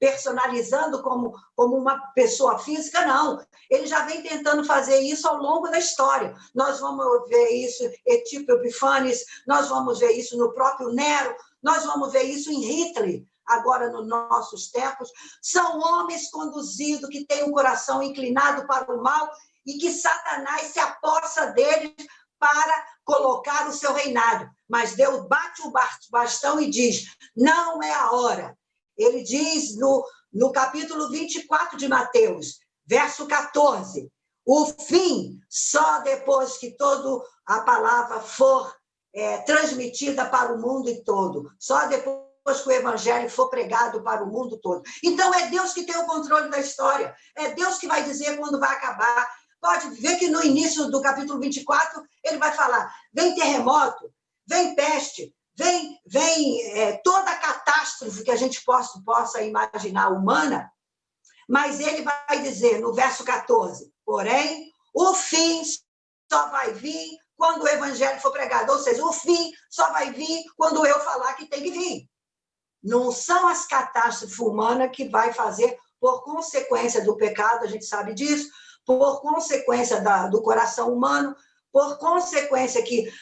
Speaker 1: personalizando como uma pessoa física, não. Ele já vem tentando fazer isso ao longo da história. Nós vamos ver isso em Etíope Epifanes, nós vamos ver isso no próprio Nero, nós vamos ver isso em Hitler, agora nos nossos tempos. São homens conduzidos que têm um coração inclinado para o mal e que Satanás se apossa deles para colocar o seu reinado. Mas Deus bate o bastão e diz, não é a hora. Ele diz no capítulo 24 de Mateus, verso 14, o fim só depois que toda a palavra for transmitida para o mundo todo, só depois que o evangelho for pregado para o mundo todo. Então, é Deus que tem o controle da história, é Deus que vai dizer quando vai acabar. Pode ver que no início do capítulo 24, ele vai falar, vem terremoto, vem peste, vem toda a catástrofe que a gente possa imaginar humana, mas ele vai dizer no verso 14, porém, o fim só vai vir quando o evangelho for pregado, ou seja, o fim só vai vir quando eu falar que tem que vir. Não são as catástrofes humanas que vai fazer por consequência do pecado, a gente sabe disso, por consequência do coração humano, por consequência que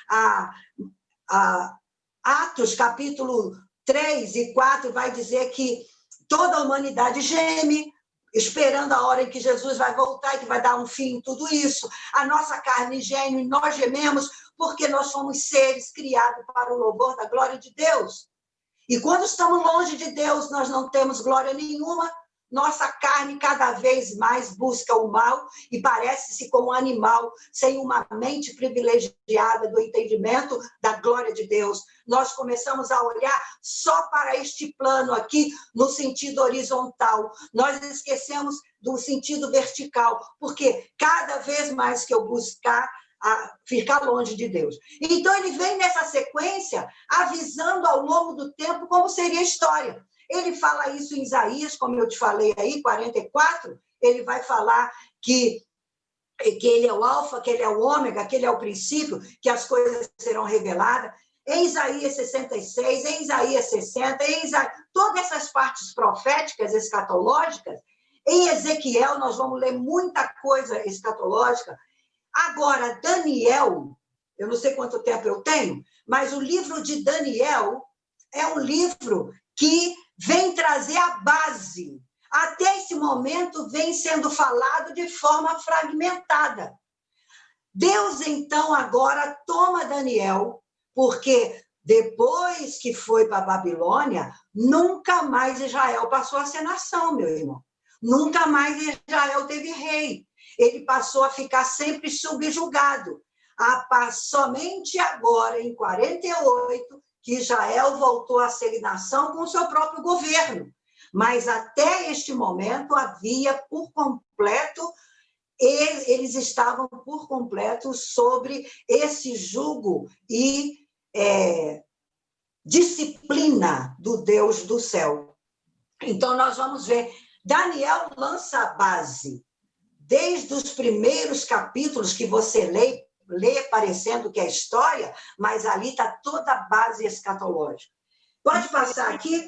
Speaker 1: Atos, capítulo 3 e 4, vai dizer que toda a humanidade geme, esperando a hora em que Jesus vai voltar e que vai dar um fim em tudo isso. A nossa carne geme, nós gememos, porque nós somos seres criados para o louvor da glória de Deus. E quando estamos longe de Deus, nós não temos glória nenhuma, nossa carne cada vez mais busca o mal e parece-se como um animal sem uma mente privilegiada do entendimento da glória de Deus. Nós começamos a olhar só para este plano aqui, no sentido horizontal. Nós esquecemos do sentido vertical, porque cada vez mais que eu buscar a ficar longe de Deus. Então, ele vem nessa sequência, avisando ao longo do tempo como seria a história. Ele fala isso em Isaías, como eu te falei aí, 44, ele vai falar que ele é o alfa, que ele é o ômega, que ele é o princípio, que as coisas serão reveladas. Em Isaías 66, em Isaías 60, todas essas partes proféticas, escatológicas. Em Ezequiel, nós vamos ler muita coisa escatológica. Agora, Daniel, eu não sei quanto tempo eu tenho, mas o livro de Daniel é um livro que vem trazer a base. Até esse momento, vem sendo falado de forma fragmentada. Deus, então, agora toma Daniel, porque depois que foi para a Babilônia, nunca mais Israel passou a ser nação, meu irmão. Nunca mais Israel teve rei. Ele passou a ficar sempre subjugado. Somente agora, em 48, que Israel voltou a ser nação com o seu próprio governo. Mas até este momento havia por completo, eles estavam por completo sobre esse jugo e disciplina do Deus do céu. Então, nós vamos ver, Daniel lança a base, desde os primeiros capítulos que você lê parecendo que é história, mas ali está toda a base escatológica. Pode passar aqui?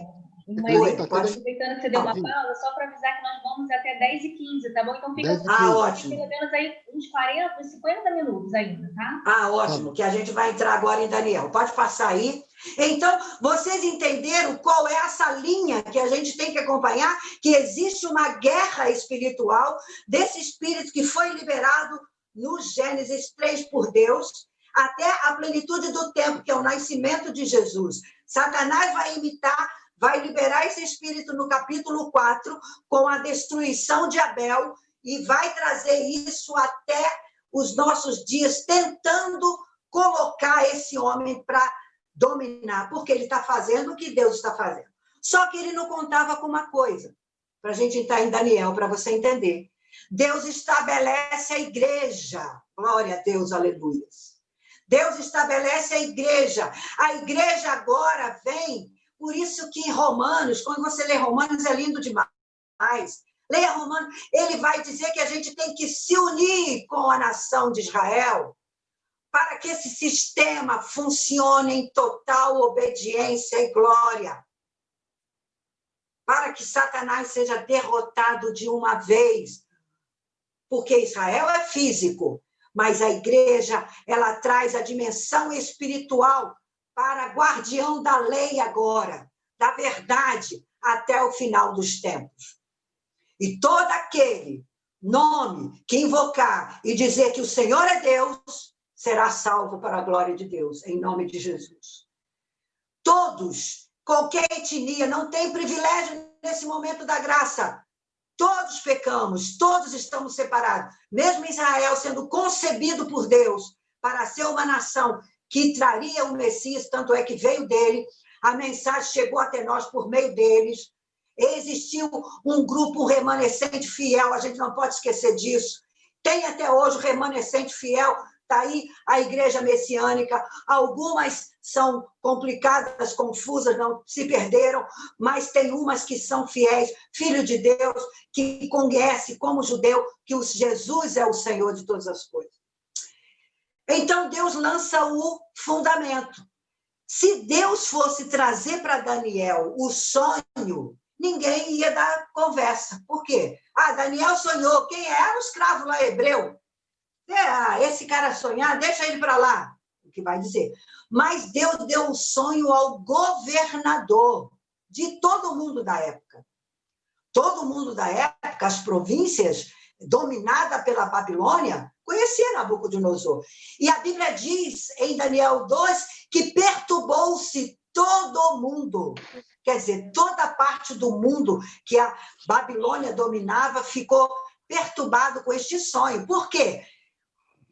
Speaker 2: Aproveitando que você deu uma pausa, só para avisar que nós vamos até 10h15, tá bom? Então fica
Speaker 1: ótimo.
Speaker 2: Pelo menos aí uns 40, 50 minutos ainda, tá?
Speaker 1: Ótimo, que a gente vai entrar agora em Daniel. Pode passar aí. Então, vocês entenderam qual é essa linha que a gente tem que acompanhar? Que existe uma guerra espiritual desse espírito que foi liberado no Gênesis 3 por Deus, até a plenitude do tempo, que é o nascimento de Jesus. Satanás vai liberar esse espírito no capítulo 4, com a destruição de Abel, e vai trazer isso até os nossos dias, tentando colocar esse homem para dominar, porque ele está fazendo o que Deus está fazendo. Só que ele não contava com uma coisa, para a gente entrar em Daniel, para você entender. Deus estabelece a igreja. Glória a Deus, aleluia. Deus estabelece a igreja. A igreja agora vem. Por isso que em Romanos, quando você lê Romanos, é lindo demais. Leia Romanos, ele vai dizer que a gente tem que se unir com a nação de Israel para que esse sistema funcione em total obediência e glória. Para que Satanás seja derrotado de uma vez. Porque Israel é físico, mas a igreja, ela traz a dimensão espiritual para guardião da lei agora, da verdade, até o final dos tempos. E todo aquele nome que invocar e dizer que o Senhor é Deus, será salvo para a glória de Deus, em nome de Jesus. Todos, qualquer etnia, não tem privilégio nesse momento da graça. Todos pecamos, todos estamos separados. Mesmo Israel sendo concebido por Deus para ser uma nação que traria o Messias, tanto é que veio dele, a mensagem chegou até nós por meio deles. Existiu um grupo remanescente fiel, a gente não pode esquecer disso. Tem até hoje o remanescente fiel, está aí a igreja messiânica. Algumas são complicadas, confusas, não se perderam, mas tem umas que são fiéis, filho de Deus, que conhece como judeu que o Jesus é o Senhor de todas as coisas. Então, Deus lança o fundamento. Se Deus fosse trazer para Daniel o sonho, ninguém ia dar conversa. Por quê? Daniel sonhou. Quem é? O escravo lá hebreu. Esse cara sonhar, deixa ele para lá. O que vai dizer? Mas Deus deu um sonho ao governador de todo mundo da época. Todo mundo da época, as províncias dominadas pela Babilônia, conhecia Nabucodonosor. E a Bíblia diz, em Daniel 2, que perturbou-se todo mundo. Quer dizer, toda parte do mundo que a Babilônia dominava ficou perturbado com este sonho. Por quê?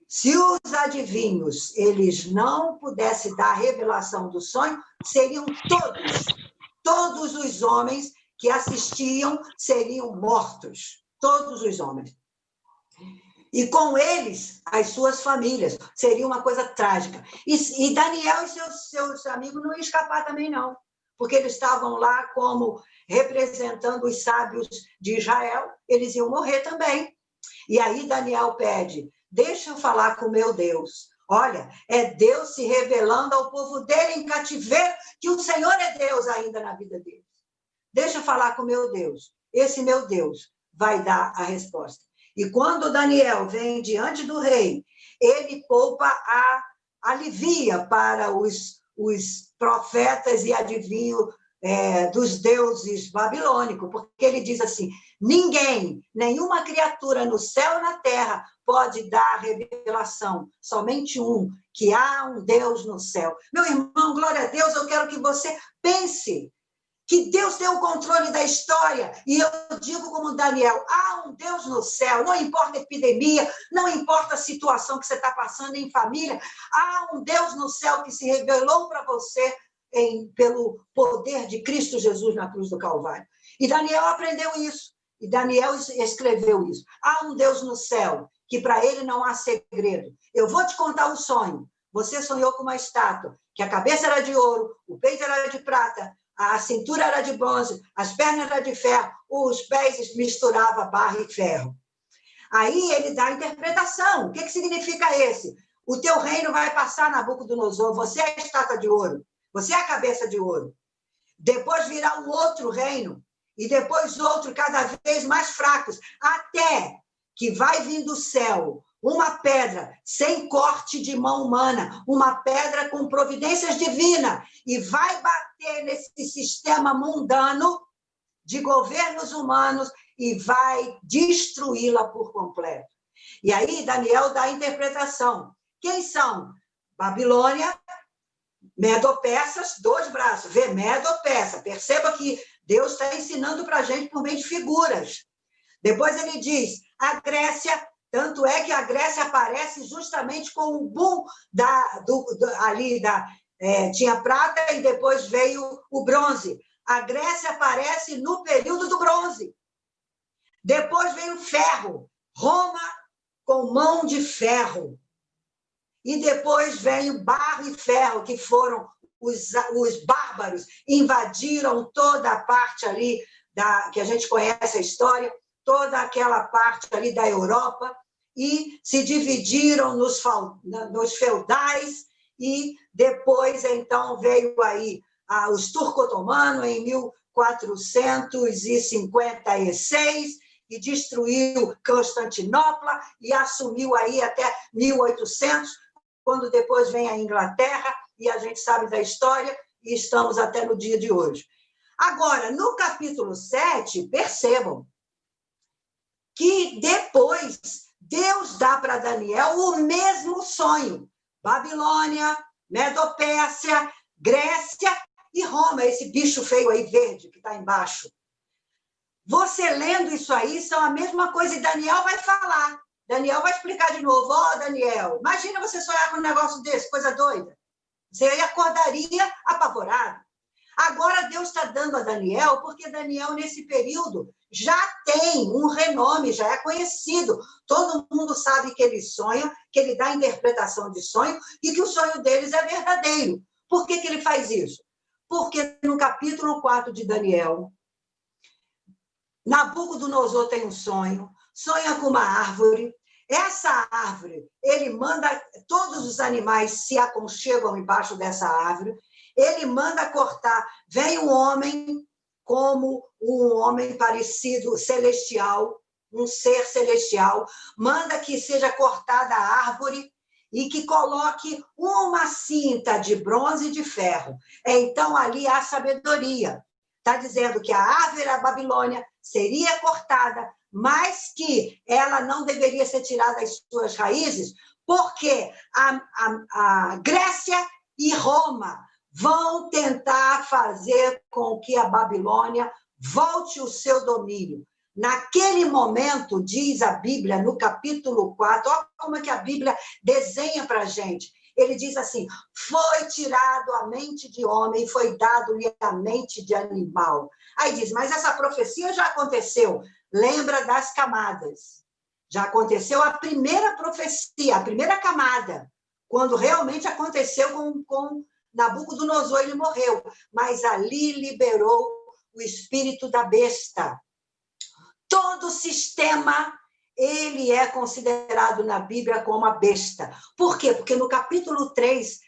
Speaker 1: Se os adivinhos eles não pudessem dar a revelação do sonho, seriam todos os homens que assistiam seriam mortos. Todos os homens. e com eles as suas famílias. Seria uma coisa trágica. E Daniel e seus amigos não iam escapar também, não, porque eles estavam lá como representando os sábios de Israel, eles iam morrer também. E aí Daniel pede, deixa eu falar com o meu Deus. Olha, é Deus se revelando ao povo dele em cativeiro, que o Senhor é Deus ainda na vida deles. Deixa eu falar com o meu Deus. Esse meu Deus vai dar a resposta. E quando Daniel vem diante do rei, ele alivia para os profetas e adivinhos dos deuses babilônicos, porque ele diz assim, ninguém, nenhuma criatura no céu e na terra pode dar revelação, somente um, que há um Deus no céu. Meu irmão, glória a Deus, eu quero que você pense que Deus tem o controle da história, e eu digo como Daniel, há um Deus no céu, não importa a epidemia, não importa a situação que você está passando em família, há um Deus no céu que se revelou para você pelo poder de Cristo Jesus na cruz do Calvário. E Daniel aprendeu isso, e Daniel escreveu isso. Há um Deus no céu, que para ele não há segredo. Eu vou te contar um sonho. Você sonhou com uma estátua, que a cabeça era de ouro, o peito era de prata, a cintura era de bronze, as pernas eram de ferro, os pés misturava barro e ferro. Aí ele dá a interpretação. O que significa esse? O teu reino vai passar, Nabucodonosor, você é a estátua de ouro, você é a cabeça de ouro. Depois virá um outro reino, e depois outro cada vez mais fracos, até que vai vir do céu uma pedra sem corte de mão humana, uma pedra com providências divinas, e vai bater nesse sistema mundano de governos humanos e vai destruí-la por completo. E aí Daniel dá a interpretação. Quem são? Babilônia, Medo-Persas, 2 braços, vê Medo-Persa. Perceba que Deus está ensinando para a gente por meio de figuras. Depois ele diz, a Grécia, tanto é que a Grécia aparece justamente com o boom tinha prata e depois veio o bronze. A Grécia aparece no período do bronze. Depois veio o ferro, Roma com mão de ferro. E depois vem o barro e ferro, que foram os bárbaros, invadiram toda a parte ali, que a gente conhece a história, toda aquela parte ali da Europa, e se dividiram nos feudais, e depois, então, veio aí os turco-otomanos em 1456, e destruiu Constantinopla, e assumiu aí até 1800, quando depois vem a Inglaterra, e a gente sabe da história, e estamos até no dia de hoje. Agora, no capítulo 7, percebam que depois Deus dá para Daniel o mesmo sonho. Babilônia, Medo-Pérsia, Grécia e Roma, esse bicho feio aí verde que está embaixo. Você lendo isso aí, são a mesma coisa, e Daniel vai falar. Daniel vai explicar de novo. Daniel, imagina você sonhar com um negócio desse, coisa doida. Você acordaria apavorado. Agora Deus está dando a Daniel, porque Daniel, nesse período, já tem um renome, já é conhecido. Todo mundo sabe que ele sonha, que ele dá interpretação de sonho, e que o sonho deles é verdadeiro. Por que ele faz isso? Porque no capítulo 4 de Daniel, Nabucodonosor tem um sonha com uma árvore. Essa árvore, ele manda, todos os animais se aconchegam embaixo dessa árvore, ele manda cortar, vem um homem, como um homem parecido, celestial, um ser celestial, manda que seja cortada a árvore e que coloque uma cinta de bronze e de ferro. Então, ali há sabedoria. Está dizendo que a árvore da Babilônia seria cortada, mas que ela não deveria ser tirada das suas raízes, porque a Grécia e Roma vão tentar fazer com que a Babilônia volte o seu domínio. Naquele momento, diz a Bíblia, no capítulo 4, olha como é que a Bíblia desenha para a gente. Ele diz assim, foi tirado a mente de homem, foi dado-lhe a mente de animal. Aí diz, mas essa profecia já aconteceu. Lembra das camadas. Já aconteceu a primeira profecia, a primeira camada, quando realmente aconteceu com Nabucodonosor, ele morreu. Mas ali liberou o espírito da besta. Todo sistema, ele é considerado na Bíblia como a besta. Por quê? Porque no capítulo 3,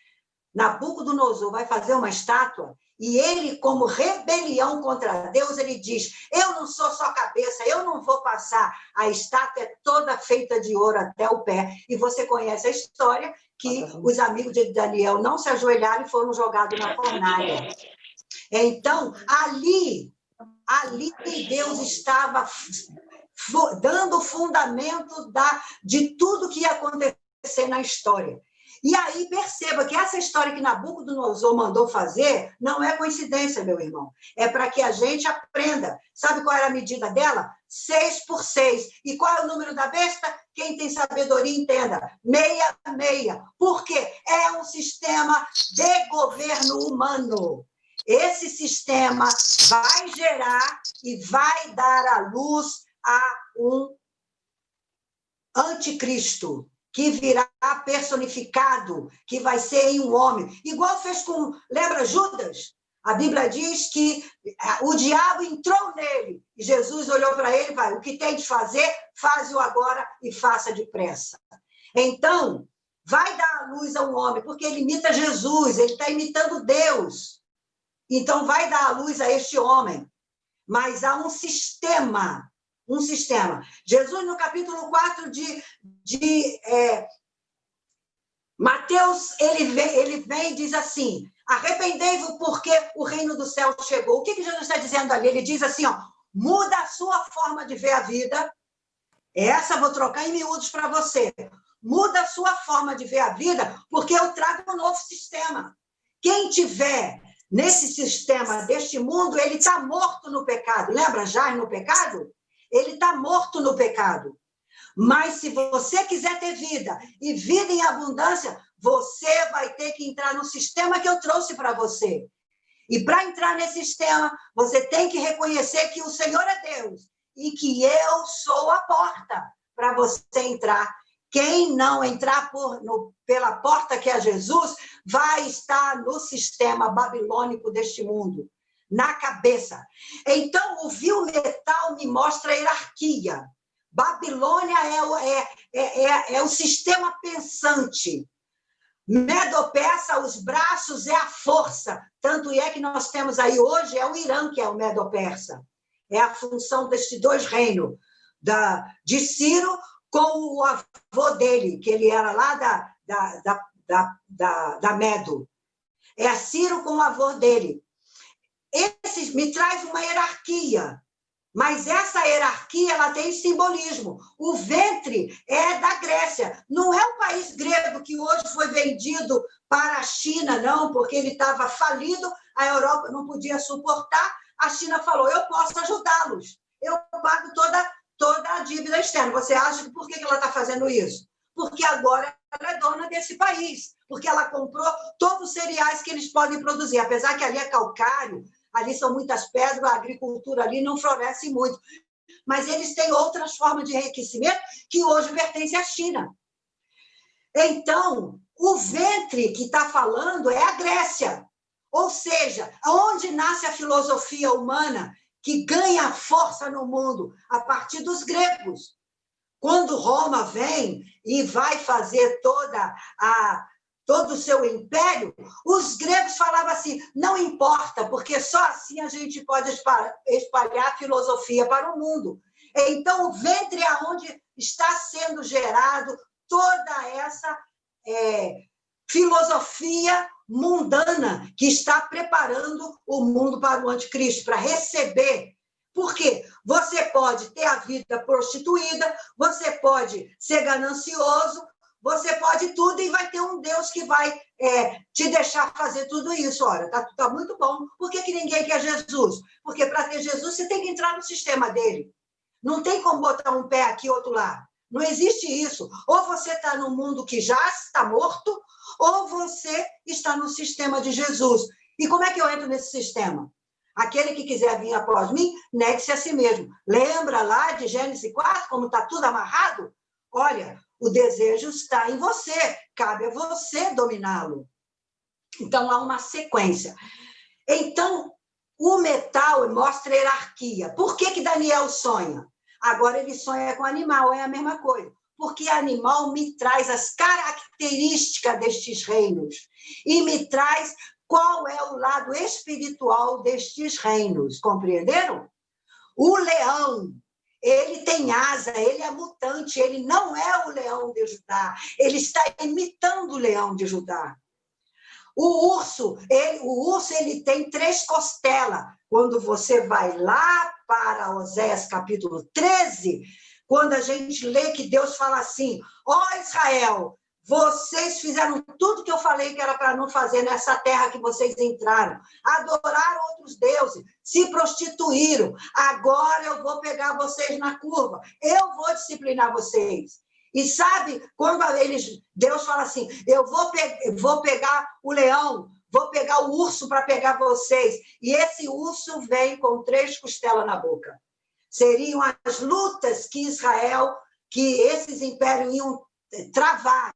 Speaker 1: Nabucodonosor vai fazer uma estátua e ele, como rebelião contra Deus, ele diz, eu não sou só cabeça, eu não vou passar. A estátua é toda feita de ouro até o pé. E você conhece a história que os amigos de Daniel não se ajoelharam e foram jogados na fornalha. Então, ali Deus estava dando o fundamento de tudo que ia acontecer na história. E aí perceba que essa história que Nabucodonosor mandou fazer não é coincidência, meu irmão. É para que a gente aprenda. Sabe qual era a medida dela? 6 por 6. E qual é o número da besta? Quem tem sabedoria entenda. 66. Por quê? É um sistema de governo humano. Esse sistema vai gerar e vai dar à luz a um anticristo, que virá personificado, que vai ser em um homem. Igual fez com... Lembra Judas? A Bíblia diz que o diabo entrou nele, e Jesus olhou para ele e falou, o que tem de fazer, faze-o agora e faça depressa. Então, vai dar à luz a um homem, porque ele imita Jesus, ele está imitando Deus. Então, vai dar à luz a este homem. Mas há um sistema. Jesus, no capítulo 4 de Mateus, ele vem e diz assim, arrependei-vos porque o reino do céu chegou. O que Jesus está dizendo ali? Ele diz assim, ó, muda a sua forma de ver a vida. Essa eu vou trocar em miúdos para você. Muda a sua forma de ver a vida, porque eu trago um novo sistema. Quem tiver nesse sistema deste mundo, ele está morto no pecado. Lembra Jair no pecado? Ele está morto no pecado. Mas se você quiser ter vida, e vida em abundância, você vai ter que entrar no sistema que eu trouxe para você. E para entrar nesse sistema, você tem que reconhecer que o Senhor é Deus, e que eu sou a porta para você entrar. Quem não entrar pela porta que é Jesus, vai estar no sistema babilônico deste mundo, na cabeça. Então, o vil metal me mostra a hierarquia. Babilônia é o sistema pensante. Medo-persa, os braços, é a força. Tanto é que nós temos aí hoje, é o Irã que é o Medo-persa. É a função destes dois reinos, de Ciro com o avô dele, que ele era lá da Medo. É Ciro com o avô dele. Esse me traz uma hierarquia, mas essa hierarquia ela tem simbolismo. O ventre é da Grécia, não é o país grego que hoje foi vendido para a China, não, porque ele estava falido, a Europa não podia suportar, a China falou, eu posso ajudá-los, eu pago toda a dívida externa. Você acha que por que ela está fazendo isso? Porque agora ela é dona desse país, porque ela comprou todos os cereais que eles podem produzir, apesar que ali é calcário, ali são muitas pedras, a agricultura ali não floresce muito. Mas eles têm outras formas de enriquecimento que hoje pertencem à China. Então, o ventre que está falando é a Grécia. Ou seja, onde nasce a filosofia humana que ganha força no mundo? A partir dos gregos. Quando Roma vem e vai fazer todo o seu império, os gregos falavam assim, não importa, porque só assim a gente pode espalhar a filosofia para o mundo. Então, o ventre é onde está sendo gerado toda essa filosofia mundana que está preparando o mundo para o anticristo, para receber. Por quê? Você pode ter a vida prostituída, você pode ser ganancioso, você pode tudo e vai ter um Deus que vai te deixar fazer tudo isso. Olha, tá muito bom. Por que ninguém quer Jesus? Porque para ter Jesus você tem que entrar no sistema dele. Não tem como botar um pé aqui e outro lá. Não existe isso. Ou você está no mundo que já está morto, ou você está no sistema de Jesus. E como é que eu entro nesse sistema? Aquele que quiser vir após mim, negue-se a si mesmo. Lembra lá de Gênesis 4, como está tudo amarrado? Olha, o desejo está em você, cabe a você dominá-lo. Então, há uma sequência. Então, o metal mostra hierarquia. Por que Daniel sonha? Agora ele sonha com animal, é a mesma coisa. Porque animal me traz as características destes reinos e me traz qual é o lado espiritual destes reinos, compreenderam? O leão, ele tem asa, ele é mutante, ele não é o leão de Judá, ele está imitando o leão de Judá. O urso ele tem 3 costelas. Quando você vai lá para Oséias capítulo 13, quando a gente lê que Deus fala assim, Israel, vocês fizeram tudo que eu falei que era para não fazer nessa terra que vocês entraram, adoraram outros deuses, se prostituíram, agora eu vou pegar vocês na curva, eu vou disciplinar vocês. E sabe, quando Deus fala assim, eu vou pegar o leão, vou pegar o urso para pegar vocês, e esse urso vem com 3 costelas na boca. Seriam as lutas que esses impérios iam travar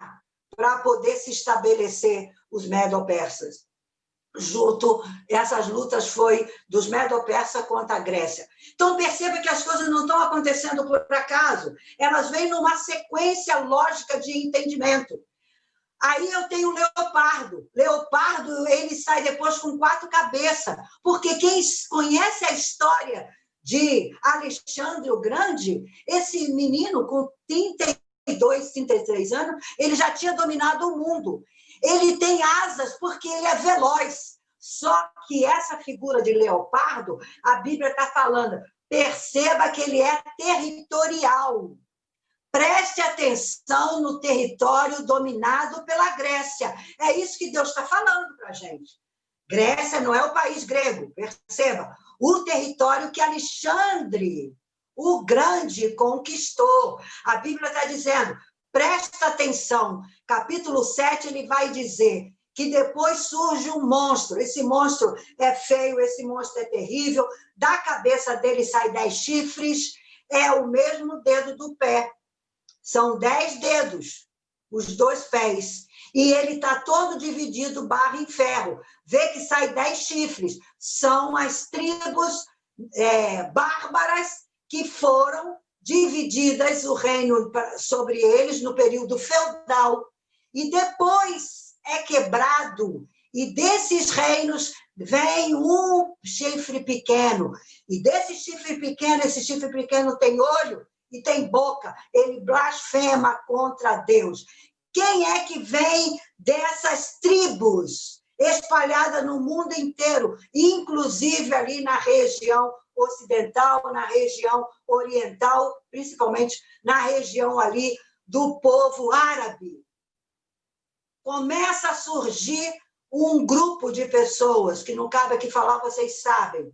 Speaker 1: para poder se estabelecer os medo-persas. Essas lutas foi dos medo-persas contra a Grécia. Então, perceba que as coisas não estão acontecendo por acaso, elas vêm numa sequência lógica de entendimento. Aí eu tenho o leopardo. Leopardo, ele sai depois com 4 cabeças, porque quem conhece a história de Alexandre o Grande, esse menino com 32, 33 anos, ele já tinha dominado o mundo. Ele tem asas porque ele é veloz. Só que essa figura de leopardo, a Bíblia está falando, perceba que ele é territorial. Preste atenção no território dominado pela Grécia. É isso que Deus está falando para a gente. Grécia não é o país grego, perceba. O território que Alexandre o Grande conquistou. A Bíblia está dizendo, presta atenção, capítulo 7 ele vai dizer que depois surge um monstro, esse monstro é feio, esse monstro é terrível, da cabeça dele sai 10 chifres, é o mesmo dedo do pé, são 10 dedos, os 2 pés, e ele está todo dividido barro em ferro, vê que sai 10 chifres, são as tribos bárbaras que foram divididas o reino sobre eles no período feudal, e depois é quebrado, e desses reinos vem um chifre pequeno, e desse chifre pequeno, esse chifre pequeno tem olho e tem boca, ele blasfema contra Deus. Quem é que vem dessas tribos espalhadas no mundo inteiro, inclusive ali na região ocidental, na região oriental, principalmente na região ali do povo árabe? Começa a surgir um grupo de pessoas, que não cabe aqui falar, vocês sabem.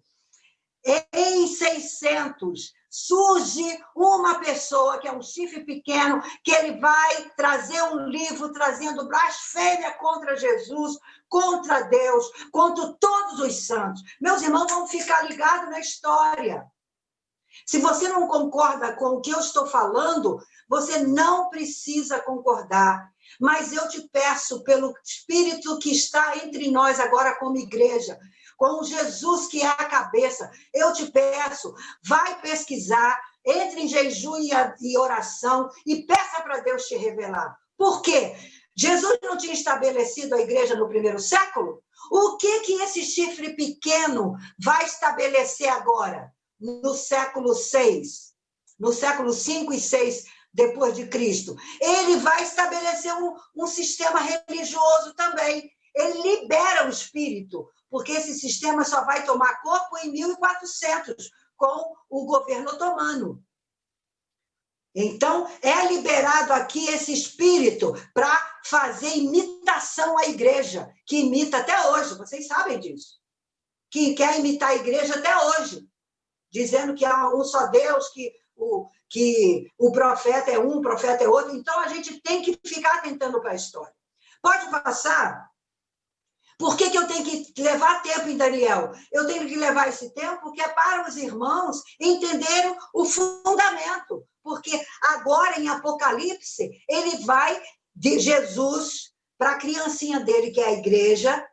Speaker 1: Em 600, surge uma pessoa, que é um chifre pequeno, que ele vai trazer um livro trazendo blasfêmia contra Jesus, contra Deus, contra todos os santos. Meus irmãos, vão ficar ligados na história. Se você não concorda com o que eu estou falando, você não precisa concordar. Mas eu te peço, pelo Espírito que está entre nós agora como igreja, com Jesus que é a cabeça, eu te peço, vai pesquisar, entre em jejum e oração e peça para Deus te revelar. Por quê? Jesus não tinha estabelecido a igreja no primeiro século? O que esse chifre pequeno vai estabelecer agora? No século 6, no século 5 e 6 depois de Cristo. Ele vai estabelecer um sistema religioso também. Ele libera o espírito, porque esse sistema só vai tomar corpo em 1400, com o governo otomano. Então, é liberado aqui esse espírito para fazer imitação à igreja, que imita até hoje, vocês sabem disso. Que quer imitar a igreja até hoje, dizendo que há um só Deus, que o profeta é um, o profeta é outro. Então, a gente tem que ficar atentando para a história. Pode passar? Por que eu tenho que levar tempo em Daniel? Eu tenho que levar esse tempo porque é para os irmãos entenderem o fundamento. Porque agora, em Apocalipse, ele vai de Jesus para a criancinha dele, que é a igreja,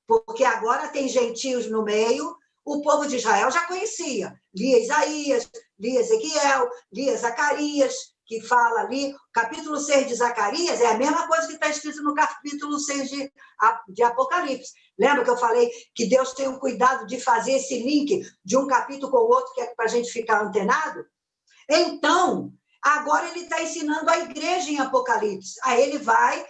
Speaker 1: porque agora tem gentios no meio. O povo de Israel já conhecia. Lia Isaías, lia Ezequiel, lia Zacarias, que fala ali. Capítulo 6 de Zacarias é a mesma coisa que está escrito no capítulo 6 de Apocalipse. Lembra que eu falei que Deus tem o cuidado de fazer esse link de um capítulo com o outro, que é para a gente ficar antenado? Então, agora ele está ensinando a igreja em Apocalipse. Aí ele vai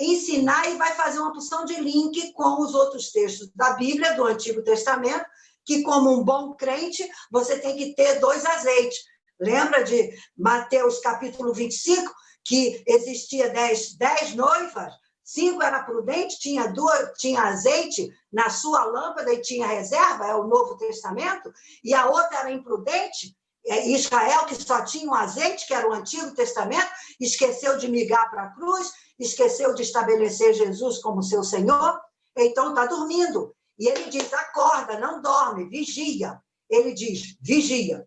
Speaker 1: ensinar e vai fazer uma porção de link com os outros textos da Bíblia, do Antigo Testamento, que, como um bom crente, você tem que ter 2 azeites. Lembra de Mateus capítulo 25, que existia 10 noivas, 5 era prudente, tinha azeite na sua lâmpada e tinha reserva, é o Novo Testamento, e a outra era imprudente, Israel, que só tinha um azeite, que era o Antigo Testamento, esqueceu de migrar para a cruz, esqueceu de estabelecer Jesus como seu Senhor, então está dormindo. E ele diz, acorda, não dorme, vigia. Ele diz, vigia.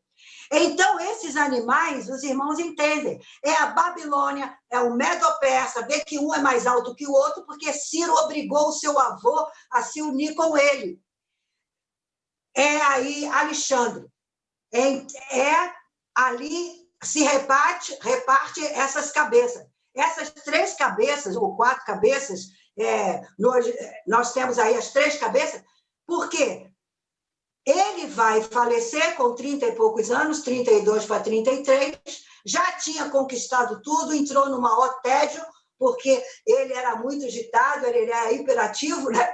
Speaker 1: Então, esses animais, os irmãos entendem. É a Babilônia, é o Medo-Persa, vê que um é mais alto que o outro, porque Ciro obrigou o seu avô a se unir com ele. É aí Alexandre. Ali se reparte essas cabeças. Essas 3 cabeças, ou 4 cabeças, nós temos aí as 3 cabeças, porque ele vai falecer com 30 e poucos anos, 32 para 33, já tinha conquistado tudo, entrou no maior tédio, porque ele era muito agitado, ele era hiperativo, né?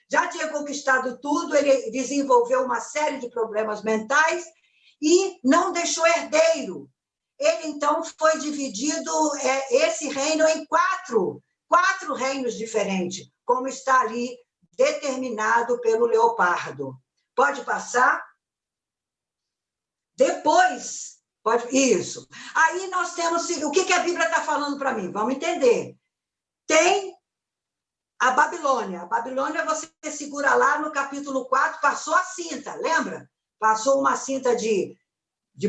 Speaker 1: Já tinha conquistado tudo, ele desenvolveu uma série de problemas mentais e não deixou herdeiro. Ele, então, foi dividido esse reino em 4 reinos diferentes, como está ali determinado pelo Leopardo. Pode passar? Depois, isso. Aí nós temos, o que a Bíblia está falando para mim? Vamos entender. Tem a Babilônia. A Babilônia, você segura lá no capítulo 4, passou a cinta, lembra? Passou uma cinta de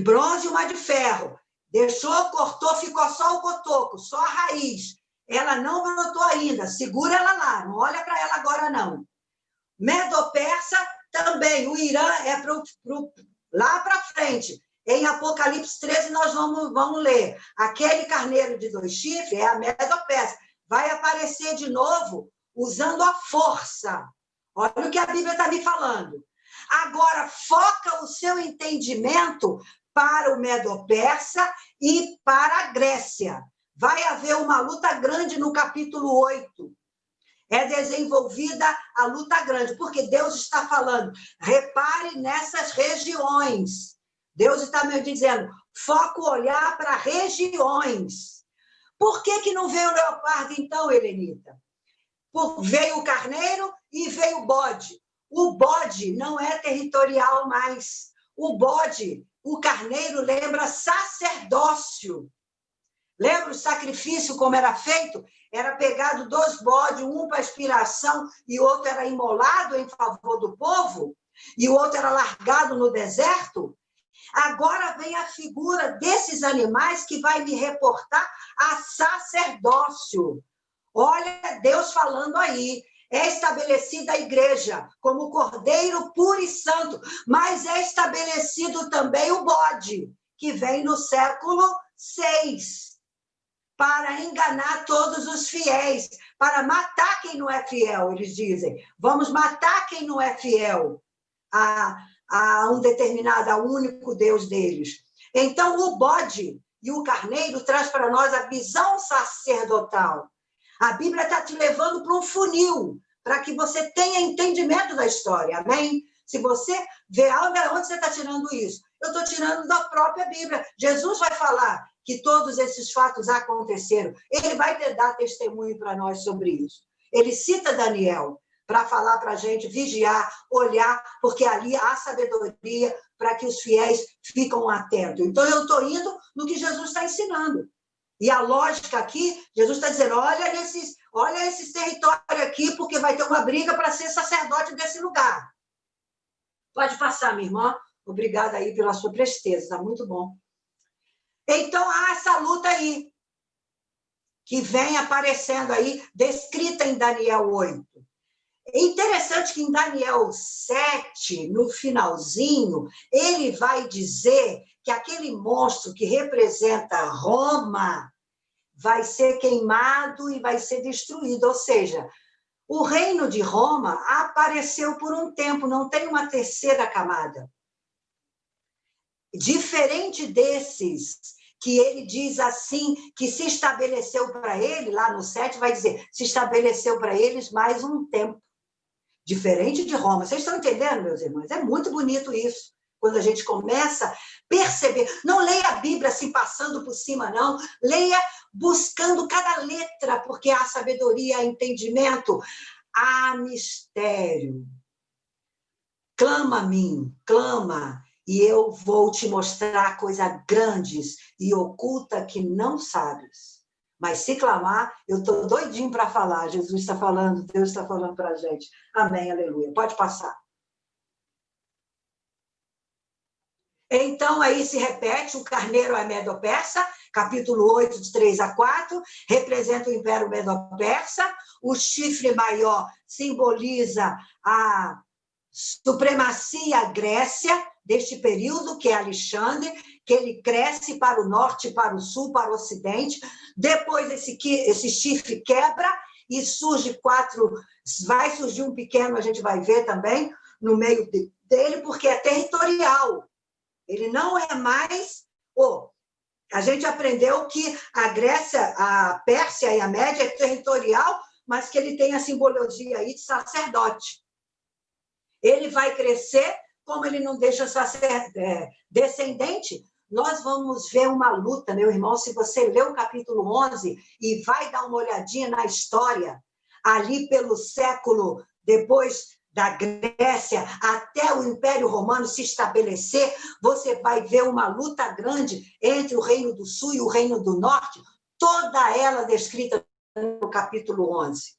Speaker 1: bronze e uma de ferro. Deixou, cortou, ficou só o cotoco, só a raiz. Ela não brotou ainda, segura ela lá, não olha para ela agora, não. Medo-Persa também, o Irã é lá para frente. Em Apocalipse 13, nós vamos ler. Aquele carneiro de 2 chifres é a Medo-Persa. Vai aparecer de novo usando a força. Olha o que a Bíblia está me falando. Agora, foca o seu entendimento para o Medo-Persa e para a Grécia. Vai haver uma luta grande no capítulo 8. É desenvolvida a luta grande, porque Deus está falando, repare nessas regiões. Deus está me dizendo, foca o olhar para regiões. Por que não veio o leopardo, então, Helenita? Veio o carneiro e veio o bode. O bode não é territorial mais. O bode, o carneiro, lembra sacerdócio. Lembra o sacrifício como era feito? Era pegado 2 bodes, um para expiação e o outro era imolado em favor do povo, e o outro era largado no deserto. Agora vem a figura desses animais que vai me reportar a sacerdócio. Olha, Deus falando aí. É estabelecida a igreja como cordeiro puro e santo, mas é estabelecido também o bode, que vem no século 6, para enganar todos os fiéis, para matar quem não é fiel, eles dizem. Vamos matar quem não é fiel a um determinado, ao único Deus deles. Então, o bode e o carneiro traz para nós a visão sacerdotal. A Bíblia está te levando para um funil, para que você tenha entendimento da história, amém? Se você vê onde você está tirando isso? Eu estou tirando da própria Bíblia. Jesus vai falar que todos esses fatos aconteceram. Ele vai dar testemunho para nós sobre isso. Ele cita Daniel para falar para a gente vigiar, olhar, porque ali há sabedoria para que os fiéis ficam atentos. Então, eu estou indo no que Jesus está ensinando. E a lógica aqui, Jesus está dizendo, olha olha esse território aqui, porque vai ter uma briga para ser sacerdote desse lugar. Pode passar, minha irmã. Obrigada aí pela sua presteza, está muito bom. Então, há essa luta aí, que vem aparecendo aí, descrita em Daniel 8. É interessante que em Daniel 7, no finalzinho, ele vai dizer que aquele monstro que representa Roma vai ser queimado e vai ser destruído. Ou seja, o reino de Roma apareceu por um tempo, não tem uma terceira camada. Diferente desses que ele diz assim, que se estabeleceu para ele, lá no 7 vai dizer, se estabeleceu para eles mais um tempo. Diferente de Roma. Vocês estão entendendo, meus irmãos? É muito bonito isso, quando a gente começa a perceber. Não leia a Bíblia assim, passando por cima, não. Leia buscando cada letra, porque há sabedoria, há entendimento, há mistério. Clama a mim, clama, e eu vou te mostrar coisas grandes e oculta que não sabes. Mas se clamar, eu estou doidinho para falar. Jesus está falando, Deus está falando para a gente. Amém, aleluia. Pode passar. Então, aí se repete, o carneiro é Medo-Persa, capítulo 8, de 3 a 4, representa o Império Medo-Persa, o chifre maior simboliza a supremacia Grécia, deste período, que é Alexandre, que ele cresce para o norte, para o sul, para o ocidente. Depois esse chifre quebra e vai surgir um pequeno, a gente vai ver também, no meio dele, porque é territorial. Ele não é mais... a gente aprendeu que a Grécia, a Pérsia e a Média é territorial, mas que ele tem a simbologia aí de sacerdote. Ele vai crescer, como ele não deixa descendente, nós vamos ver uma luta, meu irmão, se você lê o capítulo 11 e vai dar uma olhadinha na história, ali pelo século, depois da Grécia, até o Império Romano se estabelecer, você vai ver uma luta grande entre o Reino do Sul e o Reino do Norte, toda ela descrita no capítulo 11.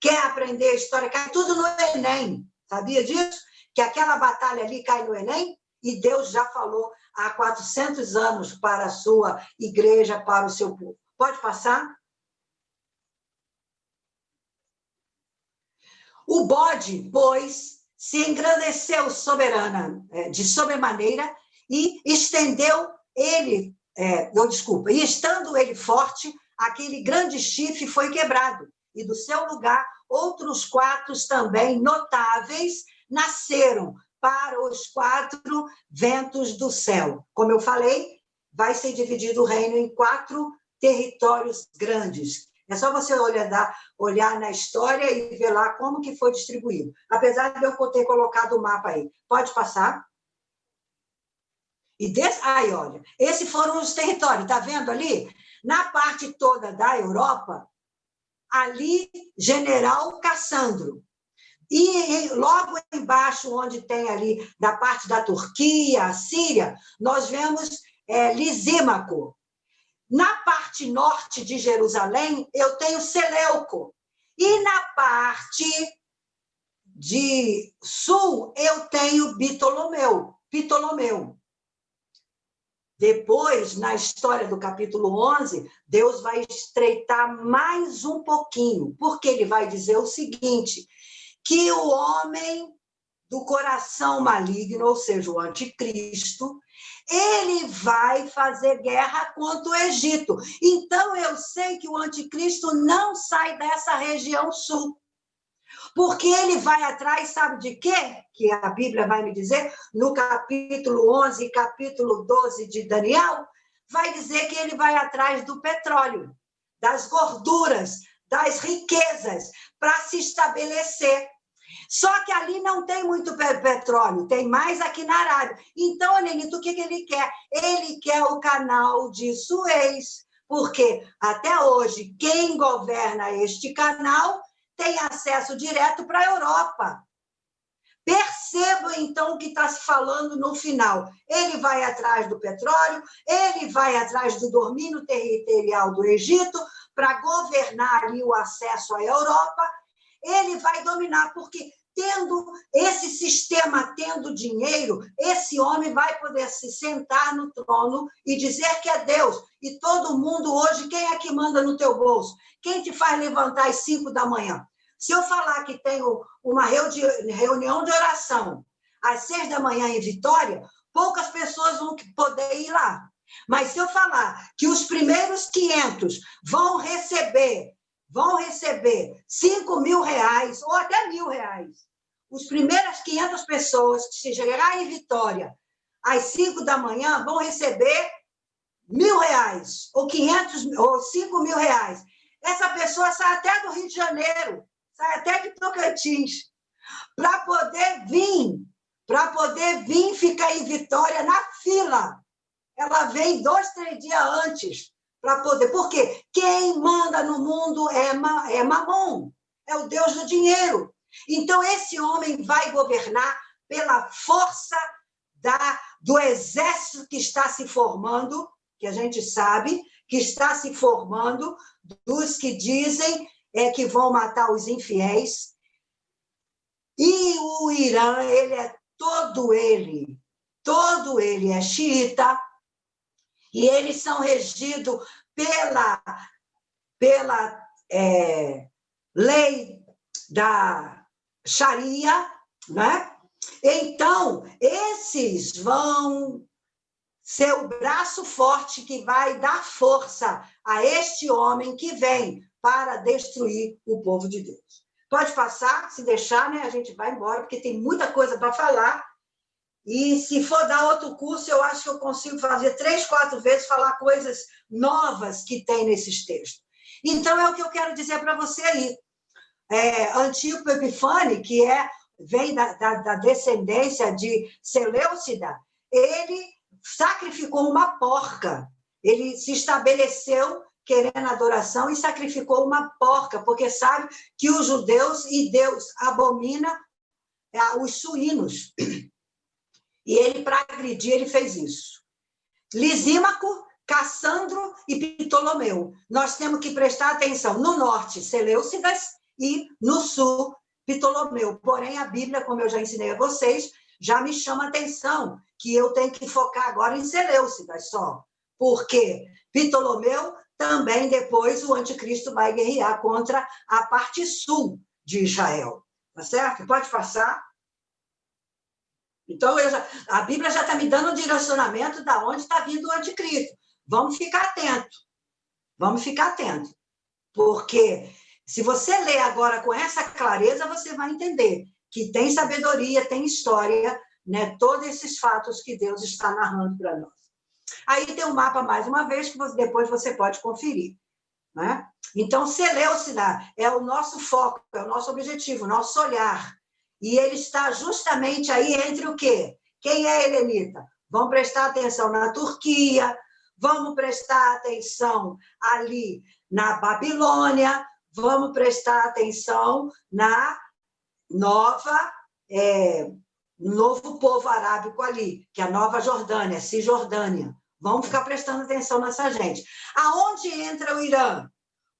Speaker 1: Quer aprender a história? Cai tudo no Enem. Sabia disso? Que aquela batalha ali cai no Enem? E Deus já falou há 400 anos para a sua igreja, para o seu povo. Pode passar? O bode, pois, se engrandeceu de sobremaneira e estendeu ele, e estando ele forte, aquele grande chifre foi quebrado, e do seu lugar outros 4 também notáveis nasceram para os 4 ventos do céu. Como eu falei, vai ser dividido o reino em 4 territórios grandes. É só você olhar na história e ver lá como que foi distribuído. Apesar de eu ter colocado o mapa aí. Pode passar? Aí, olha, esses foram os territórios, está vendo ali? Na parte toda da Europa, ali, General Cassandro. E logo embaixo, onde tem ali, da parte da Turquia, a Síria, nós vemos Lisímaco. Na parte norte de Jerusalém, eu tenho Seleuco. E na parte de sul, eu tenho Ptolomeu. Depois, na história do capítulo 11, Deus vai estreitar mais um pouquinho, porque ele vai dizer o seguinte, que o homem do coração maligno, ou seja, o anticristo, ele vai fazer guerra contra o Egito. Então, eu sei que o anticristo não sai dessa região sul, porque ele vai atrás, sabe de quê? Que a Bíblia vai me dizer, no capítulo 11 e capítulo 12 de Daniel, vai dizer que ele vai atrás do petróleo, das gorduras, das riquezas, para se estabelecer. Só que ali não tem muito petróleo, tem mais aqui na Arábia. Então, Nenito, o que ele quer? Ele quer o canal de Suez, porque até hoje quem governa este canal tem acesso direto para a Europa. Perceba, então, o que está se falando no final. Ele vai atrás do petróleo, ele vai atrás do domínio territorial do Egito, para governar ali o acesso à Europa, ele vai dominar, porque tendo esse sistema, tendo dinheiro, esse homem vai poder se sentar no trono e dizer que é Deus. E todo mundo hoje, quem é que manda no teu bolso? Quem te faz levantar às 5 da manhã? Se eu falar que tenho uma reunião de oração às 6 da manhã em Vitória, poucas pessoas vão poder ir lá. Mas se eu falar que os primeiros 500 vão receber 5 mil reais ou até R$1.000, as primeiras 500 pessoas que se chegar em Vitória às 5 da manhã vão receber R$1.000 ou 500 ou 5 mil reais. Essa pessoa sai até do Rio de Janeiro, sai até de Tocantins, para poder vir ficar em Vitória na fila. Ela vem 2, 3 dias antes para poder. Porque quem manda no mundo é Mamon, é o Deus do dinheiro. Então, esse homem vai governar pela força do exército que está se formando, que a gente sabe que está se formando, dos que dizem que vão matar os infiéis. E o Irã, ele é todo ele é xiita, e eles são regidos pela lei da Sharia, né? Então, esses vão ser o braço forte que vai dar força a este homem que vem para destruir o povo de Deus. Pode passar, se deixar, né? A gente vai embora, porque tem muita coisa para falar. E se for dar outro curso, eu acho que eu consigo fazer 3, 4 vezes, falar coisas novas que tem nesses textos. Então, é o que eu quero dizer para você aí. Antíoco Epifane, que vem da descendência de Seleucida, ele sacrificou uma porca. Ele se estabeleceu querendo adoração e sacrificou uma porca, porque sabe que os judeus e Deus abomina os suínos. E ele, para agredir, ele fez isso. Lisímaco, Cassandro e Ptolomeu. Nós temos que prestar atenção. No norte, Seleucidas, e no sul, Ptolomeu. Porém, a Bíblia, como eu já ensinei a vocês, já me chama a atenção que eu tenho que focar agora em Seleucidas só. Porque Ptolomeu também, depois, o anticristo vai guerrear contra a parte sul de Israel. Tá certo? Pode passar. Então, a Bíblia já está me dando um direcionamento de onde está vindo o anticristo. Vamos ficar atentos. Vamos ficar atentos. Porque se você ler agora com essa clareza, você vai entender que tem sabedoria, tem história, né? Todos esses fatos que Deus está narrando para nós. Aí tem um mapa, mais uma vez, que depois você pode conferir. Né? Então, Seleucida é o nosso foco, é o nosso objetivo, o nosso olhar. E ele está justamente aí entre o quê? Quem é helenita? Vamos prestar atenção na Turquia, vamos prestar atenção ali na Babilônia, vamos prestar atenção na novo povo arábico ali, que é a Nova Jordânia, Cisjordânia. Vamos ficar prestando atenção nessa gente. Aonde entra o Irã?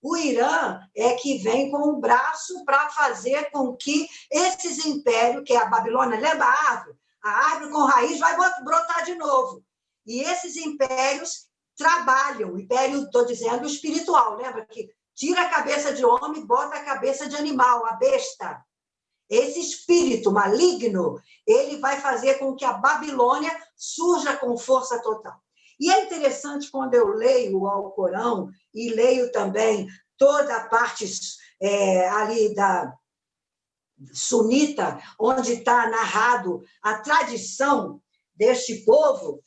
Speaker 1: O Irã é que vem com o braço para fazer com que esses impérios, que é a Babilônia, lembra a árvore com raiz vai brotar de novo. E esses impérios trabalham, império, estou dizendo, espiritual, lembra que tira a cabeça de homem e bota a cabeça de animal, a besta. Esse espírito maligno, ele vai fazer com que a Babilônia surja com força total. E é interessante quando eu leio o Alcorão e leio também toda a parte ali da sunita, onde está narrado a tradição deste povo,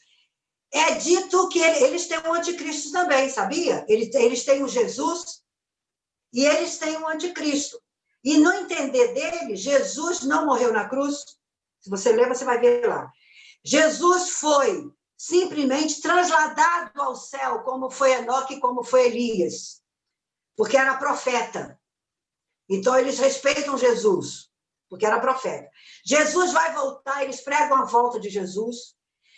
Speaker 1: é dito que eles têm um anticristo também, sabia? Eles têm o Jesus e eles têm o anticristo. E no entender dele, Jesus não morreu na cruz. Se você ler, você vai ver lá. Jesus foi simplesmente trasladado ao céu, como foi Enoque, como foi Elias, porque era profeta. Então, eles respeitam Jesus, porque era profeta. Jesus vai voltar, eles pregam a volta de Jesus.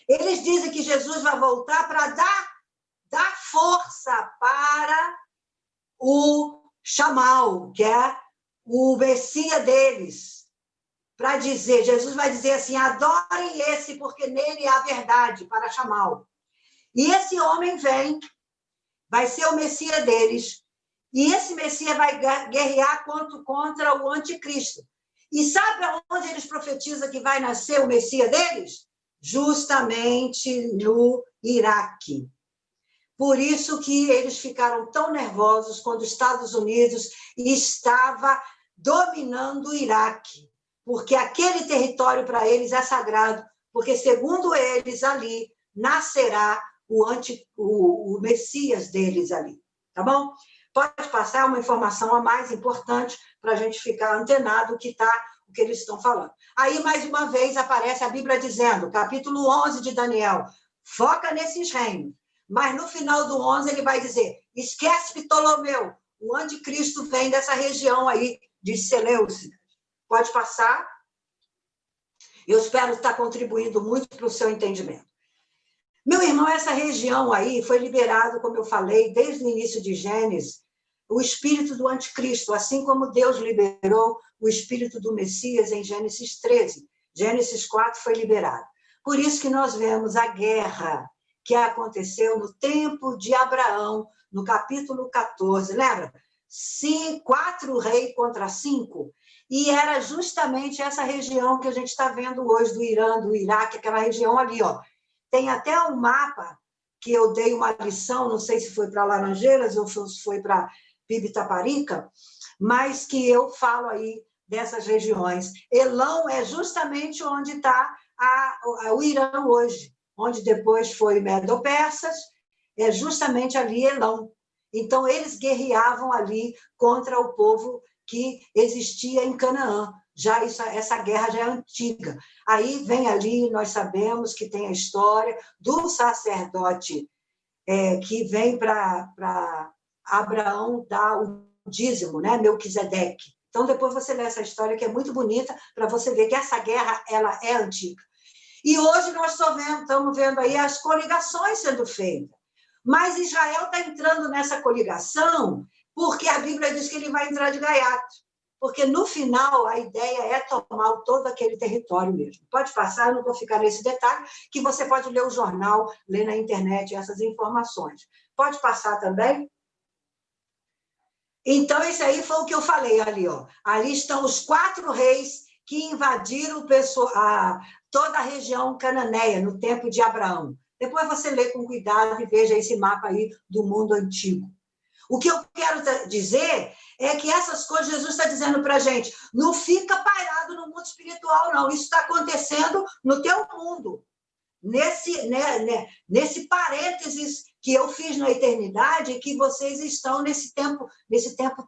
Speaker 1: Eles dizem que Jesus vai voltar para dar força para o Shamal, que é o Messias deles, para dizer, Jesus vai dizer assim, adorem esse, porque nele há verdade, para Shamal. E esse homem vem, vai ser o Messias deles, e esse Messias vai guerrear contra o anticristo. E sabe onde eles profetizam que vai nascer o Messias deles? Justamente no Iraque. Por isso que eles ficaram tão nervosos quando os Estados Unidos estava dominando o Iraque, porque aquele território para eles é sagrado, porque, segundo eles, ali nascerá o Messias deles ali. Tá bom? Pode passar uma informação a mais importante para a gente ficar antenado o que eles estão falando. Aí, mais uma vez, aparece a Bíblia dizendo, capítulo 11 de Daniel, foca nesses reinos. Mas no final do 11 ele vai dizer, esquece Ptolomeu, o anticristo vem dessa região aí de Seleucida. Pode passar? Eu espero estar contribuindo muito para o seu entendimento. Meu irmão, essa região aí foi liberado, como eu falei, desde o início de Gênesis, o espírito do anticristo, assim como Deus liberou o espírito do Messias em Gênesis 13. Gênesis 4 foi liberado. Por isso que nós vemos a guerra que aconteceu no tempo de Abraão, no capítulo 14, lembra? 4 reis contra 5, e era justamente essa região que a gente está vendo hoje, do Irã, do Iraque, aquela região ali, ó. Tem até um mapa que eu dei uma lição, não sei se foi para Laranjeiras ou se foi para Pibitaparica, mas que eu falo aí dessas regiões. Elão é justamente onde está o Irã hoje, onde depois foi Medo-Persas, é justamente ali Elão. Então, eles guerreavam ali contra o povo que existia em Canaã. Já essa guerra já é antiga. Aí vem ali, nós sabemos que tem a história do sacerdote que vem para Abraão dar o dízimo, né? Melquisedeque. Então, depois você lê essa história, que é muito bonita, para você ver que essa guerra ela é antiga. E hoje nós estamos vendo aí as coligações sendo feitas. Mas Israel está entrando nessa coligação porque a Bíblia diz que ele vai entrar de gaiato. Porque, no final, a ideia é tomar todo aquele território mesmo. Pode passar, eu não vou ficar nesse detalhe, que você pode ler o jornal, ler na internet essas informações. Pode passar também? Então, isso aí foi o que eu falei ali, ó. Ali estão os 4 reis que invadiram toda a região cananeia no tempo de Abraão. Depois você lê com cuidado e veja esse mapa aí do mundo antigo. O que eu quero dizer é que essas coisas Jesus está dizendo para a gente, não fica parado no mundo espiritual, não. Isso está acontecendo no teu mundo. Nesse parênteses que eu fiz na eternidade, que vocês estão nesse tempo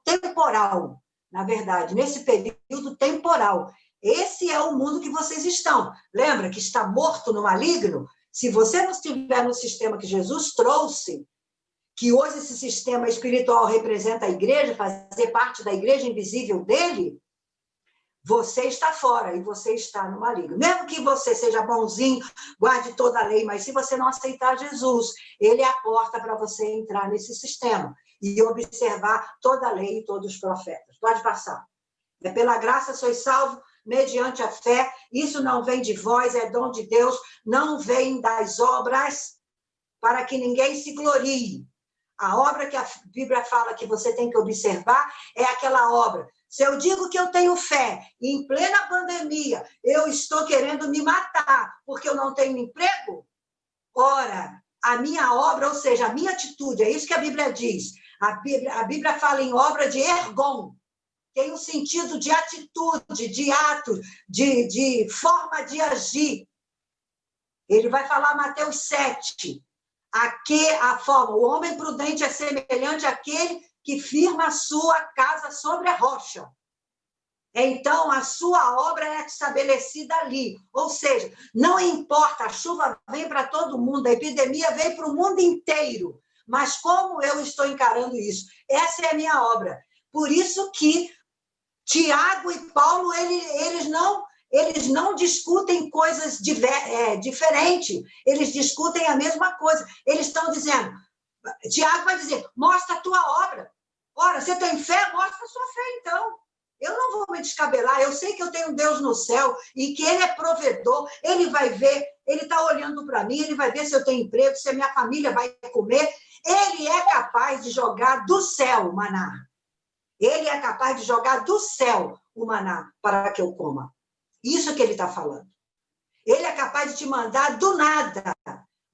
Speaker 1: temporal, na verdade, nesse período temporal. Esse é o mundo que vocês estão. Lembra que está morto no maligno? Se você não estiver no sistema que Jesus trouxe, que hoje esse sistema espiritual representa a igreja, fazer parte da igreja invisível dele, você está fora e você está no maligno. Mesmo que você seja bonzinho, guarde toda a lei, mas se você não aceitar Jesus, ele é a porta para você entrar nesse sistema e observar toda a lei e todos os profetas. Pode passar. É pela graça sois salvos, mediante a fé. Isso não vem de vós, é dom de Deus, não vem das obras, para que ninguém se glorie. A obra que a Bíblia fala que você tem que observar é aquela obra. Se eu digo que eu tenho fé e em plena pandemia eu estou querendo me matar porque eu não tenho emprego, ora, a minha obra, ou seja, a minha atitude, é isso que a Bíblia diz. A Bíblia fala em obra de ergon, tem um sentido de atitude, de ato, de forma de agir. Ele vai falar Mateus 7. A forma, o homem prudente é semelhante àquele que firma a sua casa sobre a rocha. Então, a sua obra é estabelecida ali. Ou seja, não importa, a chuva vem para todo mundo, a epidemia vem para o mundo inteiro. Mas como eu estou encarando isso? Essa é a minha obra. Por isso que Tiago e Paulo, eles não discutem coisas diferentes, eles discutem a mesma coisa. Eles estão dizendo, Tiago vai dizer, mostra a tua obra. Ora, você tem fé? Mostra a sua fé, então. Eu não vou me descabelar, eu sei que eu tenho Deus no céu e que Ele é provedor, Ele vai ver, Ele está olhando para mim, Ele vai ver se eu tenho emprego, se a minha família vai comer. Ele é capaz de jogar do céu o maná. Ele é capaz de jogar do céu o maná para que eu coma. Isso que Ele está falando. Ele é capaz de te mandar do nada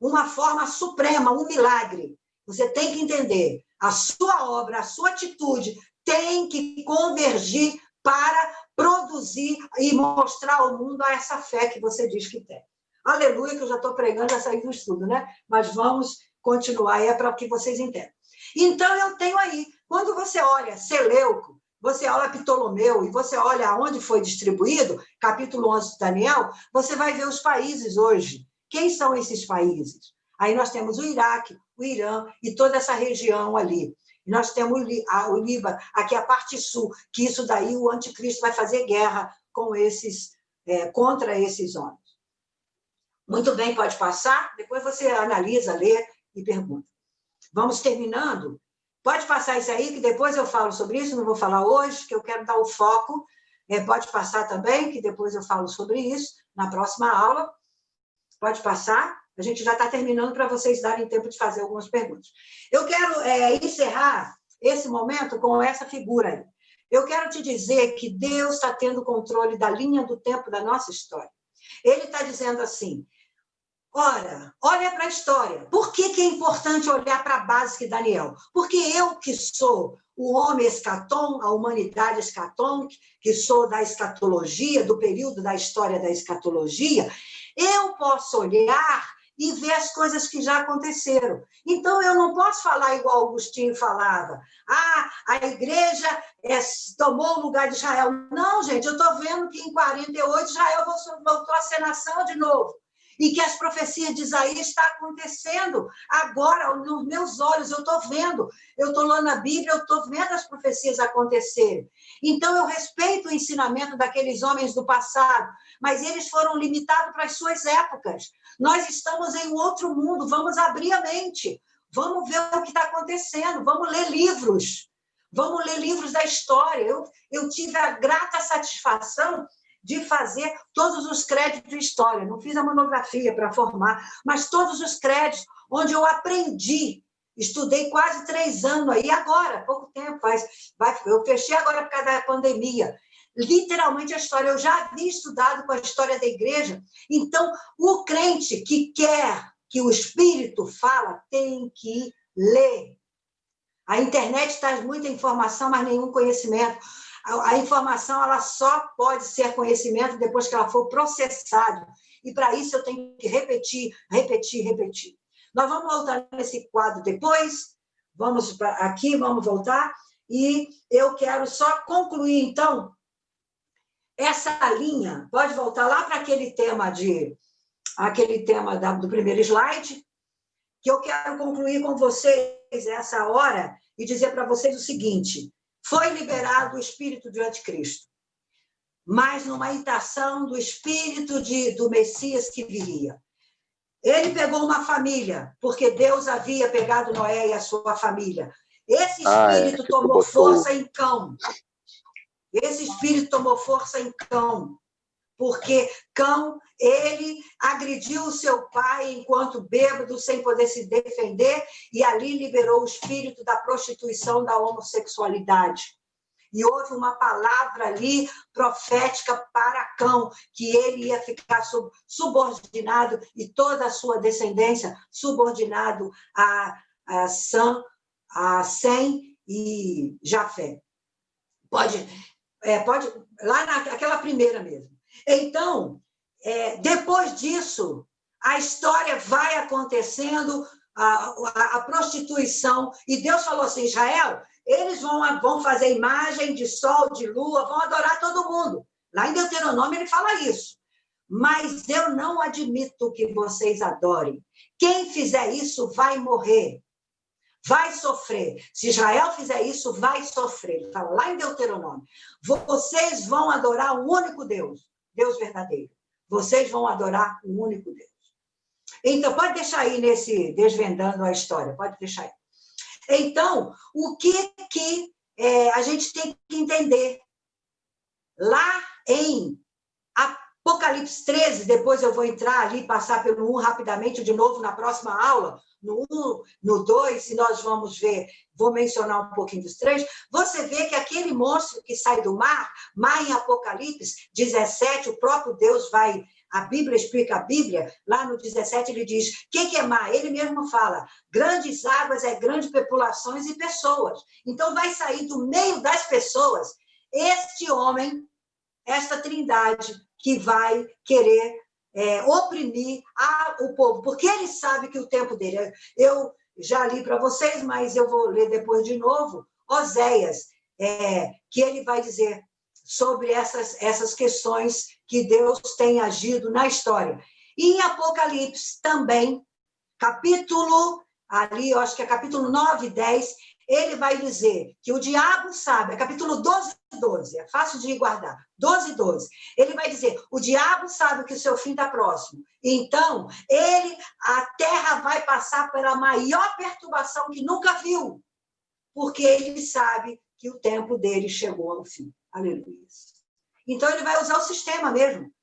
Speaker 1: uma forma suprema, um milagre. Você tem que entender, a sua obra, a sua atitude tem que convergir para produzir e mostrar ao mundo essa fé que você diz que tem. Aleluia, que eu já estou pregando a sair do estudo, né? Mas vamos continuar, é para que vocês entendam. Então, eu tenho aí, quando você olha Seleuco, você olha Ptolomeu e você olha aonde foi distribuído, capítulo 11 de Daniel, você vai ver os países hoje. Quem são esses países? Aí nós temos o Iraque, o Irã e toda essa região ali. Nós temos o Líbano, aqui a parte sul, que isso daí o anticristo vai fazer guerra com contra esses homens. Muito bem, pode passar, depois você analisa, lê e pergunta. Vamos terminando. Pode passar isso aí, que depois eu falo sobre isso, não vou falar hoje, que eu quero dar o foco. Pode passar também, que depois eu falo sobre isso na próxima aula. Pode passar. A gente já está terminando para vocês darem tempo de fazer algumas perguntas. Eu quero encerrar esse momento com essa figura aí. Eu quero te dizer que Deus está tendo controle da linha do tempo da nossa história. Ele está dizendo assim, olha para a história. Por que é importante olhar para a base de Daniel? Porque eu que sou o homem escatom, a humanidade escatom, que sou da escatologia, do período da história da escatologia, eu posso olhar e ver as coisas que já aconteceram. Então, eu não posso falar igual Augustinho falava. A igreja tomou o lugar de Israel. Não, gente, eu estou vendo que em 48 Israel voltou a ser nação de novo. E que as profecias de Isaías estão acontecendo agora, nos meus olhos, eu estou vendo. Eu estou lá na Bíblia, eu estou vendo as profecias acontecerem. Então, eu respeito o ensinamento daqueles homens do passado, mas eles foram limitados para as suas épocas. Nós estamos em um outro mundo, vamos abrir a mente, vamos ver o que está acontecendo, vamos ler livros da história. Eu tive a grata satisfação de fazer todos os créditos de história. Não fiz a monografia para formar, mas todos os créditos onde eu aprendi. Estudei quase 3 anos aí, agora, pouco tempo, eu fechei agora por causa da pandemia. Literalmente a história, eu já havia estudado com a história da igreja. Então, o crente que quer que o Espírito fala, tem que ler. A internet traz muita informação, mas nenhum conhecimento. A informação ela só pode ser conhecimento depois que ela for processada. E, para isso, eu tenho que repetir. Nós vamos voltar nesse quadro depois. Vamos aqui, vamos voltar. E eu quero só concluir, então, essa linha. Pode voltar lá para aquele tema do primeiro slide, que eu quero concluir com vocês essa hora e dizer para vocês o seguinte: foi liberado o espírito do anticristo, mas numa imitação do espírito do Messias que viria. Ele pegou uma família, porque Deus havia pegado Noé e a sua família. Esse espírito tomou força em Cão. Esse espírito tomou força em Cão, porque Cão, ele agrediu o seu pai enquanto bêbado, sem poder se defender, e ali liberou o espírito da prostituição, da homossexualidade. E houve uma palavra ali profética para Cão, que ele ia ficar subordinado, e toda a sua descendência subordinado a Sem e Jafé. Pode, lá naquela primeira mesmo. Então, depois disso, a história vai acontecendo, a prostituição, e Deus falou assim, Israel, eles vão fazer imagem de sol, de lua, vão adorar todo mundo. Lá em Deuteronômio ele fala isso. Mas eu não admito que vocês adorem. Quem fizer isso vai morrer, vai sofrer. Se Israel fizer isso, vai sofrer. Ele fala lá em Deuteronômio. Vocês vão adorar o único Deus, Deus verdadeiro. Vocês vão adorar o único Deus. Então, pode deixar aí nesse Desvendando a História, pode deixar aí. Então, o que a gente tem que entender? Lá em Apocalipse 13, depois eu vou entrar ali, passar pelo 1 rapidamente, de novo, na próxima aula, no 1, no 2, e nós vamos ver, vou mencionar um pouquinho dos 3, você vê que aquele monstro que sai do mar em Apocalipse 17, o próprio Deus vai, a Bíblia explica a Bíblia, lá no 17 ele diz, o que é mar? Ele mesmo fala, grandes águas é grandes populações e pessoas. Então vai sair do meio das pessoas este homem, esta trindade, que vai querer oprimir o povo, porque ele sabe que o tempo dele... Eu já li para vocês, mas eu vou ler depois de novo, Oséias, que ele vai dizer sobre essas questões que Deus tem agido na história. E em Apocalipse também, capítulo, ali, eu acho que é capítulo 9 e 10, ele vai dizer que o diabo sabe, é capítulo 12 e 12, é fácil de guardar, 12 e 12, ele vai dizer, o diabo sabe que o seu fim está próximo, então, a terra vai passar pela maior perturbação que nunca viu, porque ele sabe que o tempo dele chegou ao fim. Aleluia. Então, ele vai usar o sistema mesmo.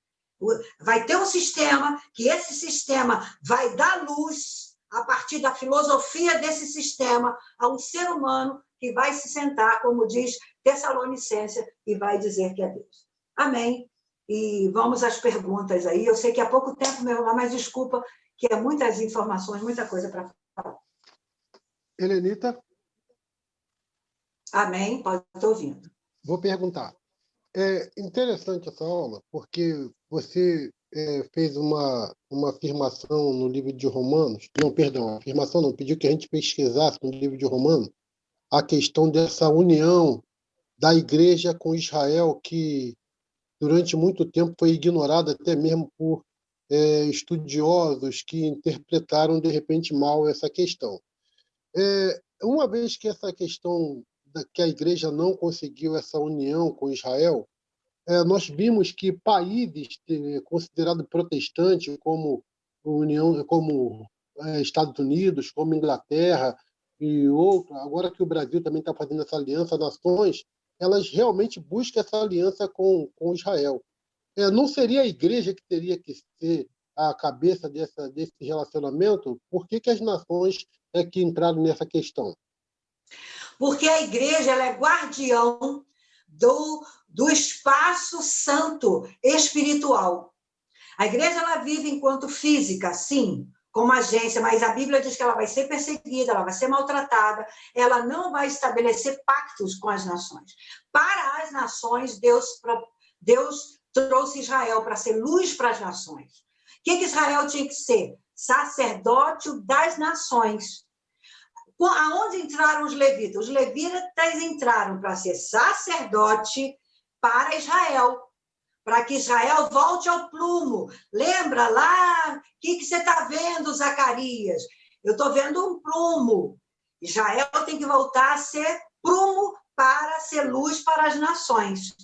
Speaker 1: Vai ter um sistema, que esse sistema vai dar luz a partir da filosofia desse sistema, a um ser humano que vai se sentar, como diz Tessalonicenses, e vai dizer que é Deus. Amém? E vamos às perguntas aí. Eu sei que há pouco tempo, meu irmão, mas desculpa, que é muitas informações, muita coisa para falar.
Speaker 4: Helenita?
Speaker 1: Amém? Pode estar ouvindo.
Speaker 4: Vou perguntar. É interessante essa aula, porque você fez uma afirmação no livro de Romanos, afirmação não, pediu que a gente pesquisasse no livro de Romanos a questão dessa união da igreja com Israel, que durante muito tempo foi ignorada até mesmo por estudiosos que interpretaram de repente mal essa questão. Uma vez que essa questão que a igreja não conseguiu essa união com Israel, nós vimos que países considerados protestantes, como Estados Unidos, como Inglaterra e outros, agora que o Brasil também está fazendo essa aliança, nações, elas realmente buscam essa aliança com Israel. Não seria a igreja que teria que ser a cabeça desse relacionamento? Por que as nações que entraram nessa questão?
Speaker 1: Porque a igreja ela é guardião do espaço santo espiritual. A igreja ela vive enquanto física, sim, como agência, mas a Bíblia diz que ela vai ser perseguida, ela vai ser maltratada, ela não vai estabelecer pactos com as nações. Para as nações, Deus trouxe Israel para ser luz para as nações. O que Israel tinha que ser? Sacerdócio das nações. Aonde entraram os levitas? Os levitas entraram para ser sacerdote para Israel, para que Israel volte ao prumo. Lembra lá? O que você está vendo, Zacarias? Eu estou vendo um prumo. Israel tem que voltar a ser prumo para ser luz para as nações.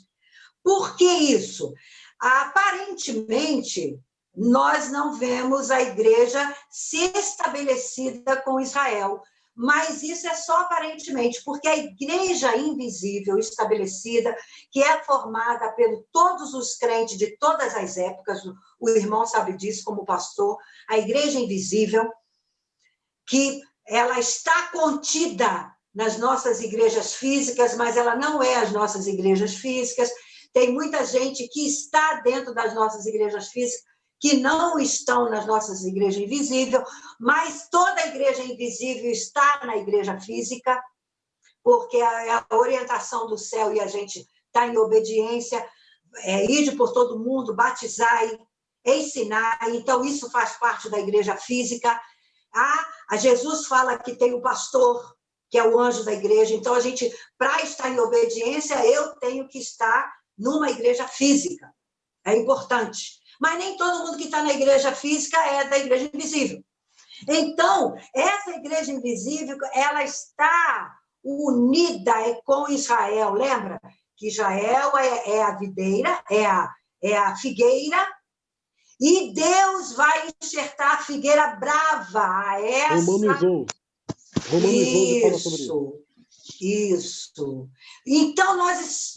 Speaker 1: Por que isso? Aparentemente, nós não vemos a igreja se estabelecida com Israel. Mas isso é só aparentemente, porque a igreja invisível estabelecida, que é formada por todos os crentes de todas as épocas, o irmão sabe disso como pastor, a igreja invisível, que ela está contida nas nossas igrejas físicas, mas ela não é as nossas igrejas físicas. Tem muita gente que está dentro das nossas igrejas físicas, que não estão nas nossas igrejas invisíveis, mas toda a igreja invisível está na igreja física, porque é a orientação do céu e a gente está em obediência, ide por todo mundo, batizai, ensinar, então isso faz parte da igreja física. A Jesus fala que tem o pastor, que é o anjo da igreja, então a gente, para estar em obediência, eu tenho que estar numa igreja física, é importante. Mas nem todo mundo que está na igreja física é da igreja invisível. Então, essa igreja invisível, ela está unida com Israel. Lembra que Israel é a videira, é a figueira, e Deus vai enxertar a figueira brava,
Speaker 4: Romanos 11 fala sobre
Speaker 1: isso. Isso. Então, nós,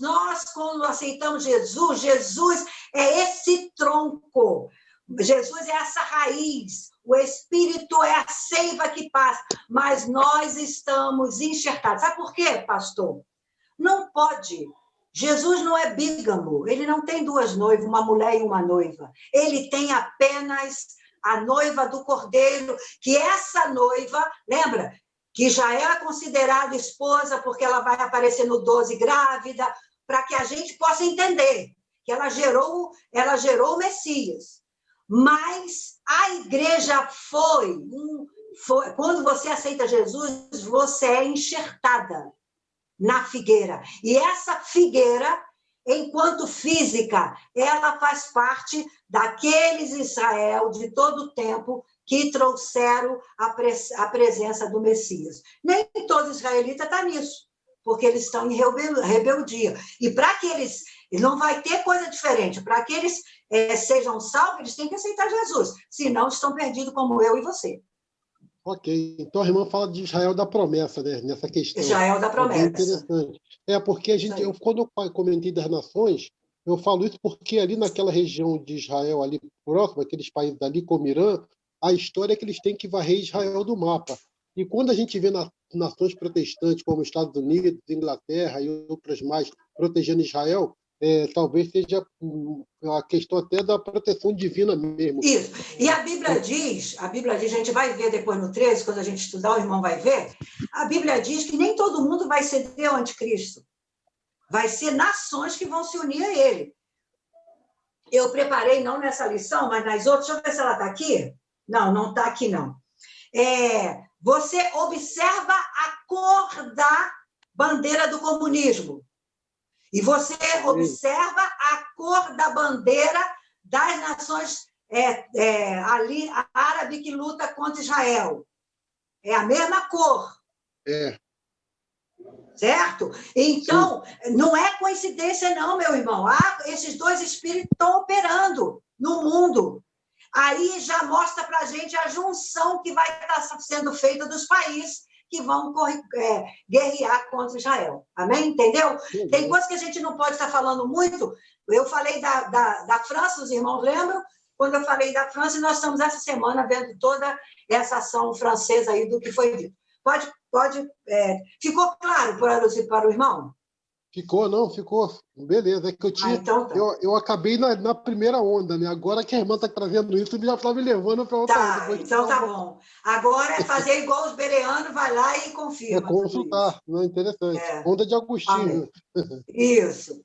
Speaker 1: quando aceitamos Jesus, Jesus é esse tronco, Jesus é essa raiz, o Espírito é a seiva que passa, mas nós estamos enxertados. Sabe por quê, pastor? Não pode. Jesus não é bígamo, ele não tem duas noivas, uma mulher e uma noiva. Ele tem apenas a noiva do Cordeiro, que essa noiva, lembra? Que já é considerada esposa, porque ela vai aparecer no 12 grávida, para que a gente possa entender que ela gerou o Messias. Mas a igreja foi quando você aceita Jesus, você é enxertada na figueira. E essa figueira, enquanto física, ela faz parte daqueles Israel de todo o tempo que trouxeram a presença do Messias. Nem todo israelita está nisso, porque eles estão em rebeldia. E para que eles... Não vai ter coisa diferente. Para que eles sejam salvos, eles têm que aceitar Jesus. Senão, estão perdidos como eu e você.
Speaker 4: Ok. Então, a irmã fala de Israel da promessa, né, nessa questão.
Speaker 1: Israel da promessa.
Speaker 4: É bem interessante. Porque quando eu comentei das nações, eu falo isso porque ali naquela região de Israel, ali próximo, aqueles países ali, como Irã, a história é que eles têm que varrer Israel do mapa. E quando a gente vê nações protestantes, como Estados Unidos, Inglaterra e outras mais, protegendo Israel, talvez seja a questão até da proteção divina mesmo.
Speaker 1: Isso. E a Bíblia diz, a gente vai ver depois no 13, quando a gente estudar, o irmão vai ver, a Bíblia diz que nem todo mundo vai ceder ao anticristo. Vai ser nações que vão se unir a ele. Eu preparei, não nessa lição, mas nas outras, deixa eu ver se ela está aqui. Não está aqui, não. Você observa a cor da bandeira do comunismo. E você observa a cor da bandeira das nações ali, árabe que luta contra Israel. É a mesma cor. Certo? Então, não é coincidência, não, meu irmão. Esses dois espíritos estão operando no mundo. Aí já mostra para a gente a junção que vai estar sendo feita dos países que vão guerrear contra Israel. Amém? Entendeu? Tem coisas que a gente não pode estar falando muito. Eu falei da França, os irmãos lembram? Quando eu falei da França, nós estamos essa semana vendo toda essa ação francesa aí do que foi dito. Ficou claro para o irmão?
Speaker 4: Ficou. Beleza, é que eu tinha.
Speaker 1: Então tá.
Speaker 4: Eu acabei na primeira onda, né? Agora que a irmã está trazendo isso, já estava me levando para outra onda.
Speaker 1: Tá, então tá bom. Agora é fazer igual os bereanos, vai lá e confirma.
Speaker 4: Consultar, não é interessante. Onda de Agostinho.
Speaker 1: Isso.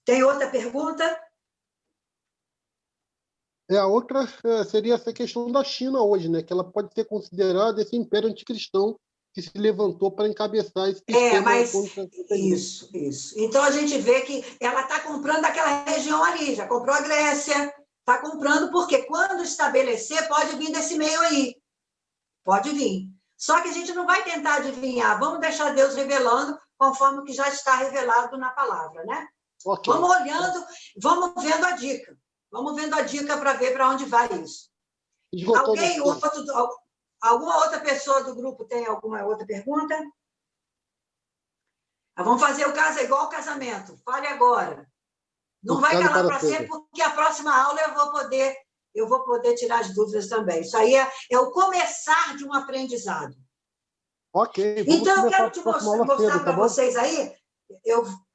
Speaker 1: Tem outra pergunta?
Speaker 4: A outra seria essa questão da China hoje, né? Que ela pode ser considerada esse império anticristão que se levantou para encabeçar esse sistema.
Speaker 1: Isso. Então, a gente vê que ela está comprando aquela região ali, já comprou a Grécia, está comprando, porque quando estabelecer, pode vir desse meio aí. Pode vir. Só que a gente não vai tentar adivinhar, vamos deixar Deus revelando, conforme o que já está revelado na palavra, né? Okay. Vamos olhando, vamos vendo a dica. Vamos vendo a dica para ver para onde vai isso. Alguma outra pessoa do grupo tem alguma outra pergunta? Vamos fazer o caso igual ao casamento. Fale agora. Não vai calar para sempre, porque a próxima aula eu vou poder tirar as dúvidas também. Isso aí é o começar de um aprendizado.
Speaker 4: Ok.
Speaker 1: Então, eu quero te mostrar para vocês aí.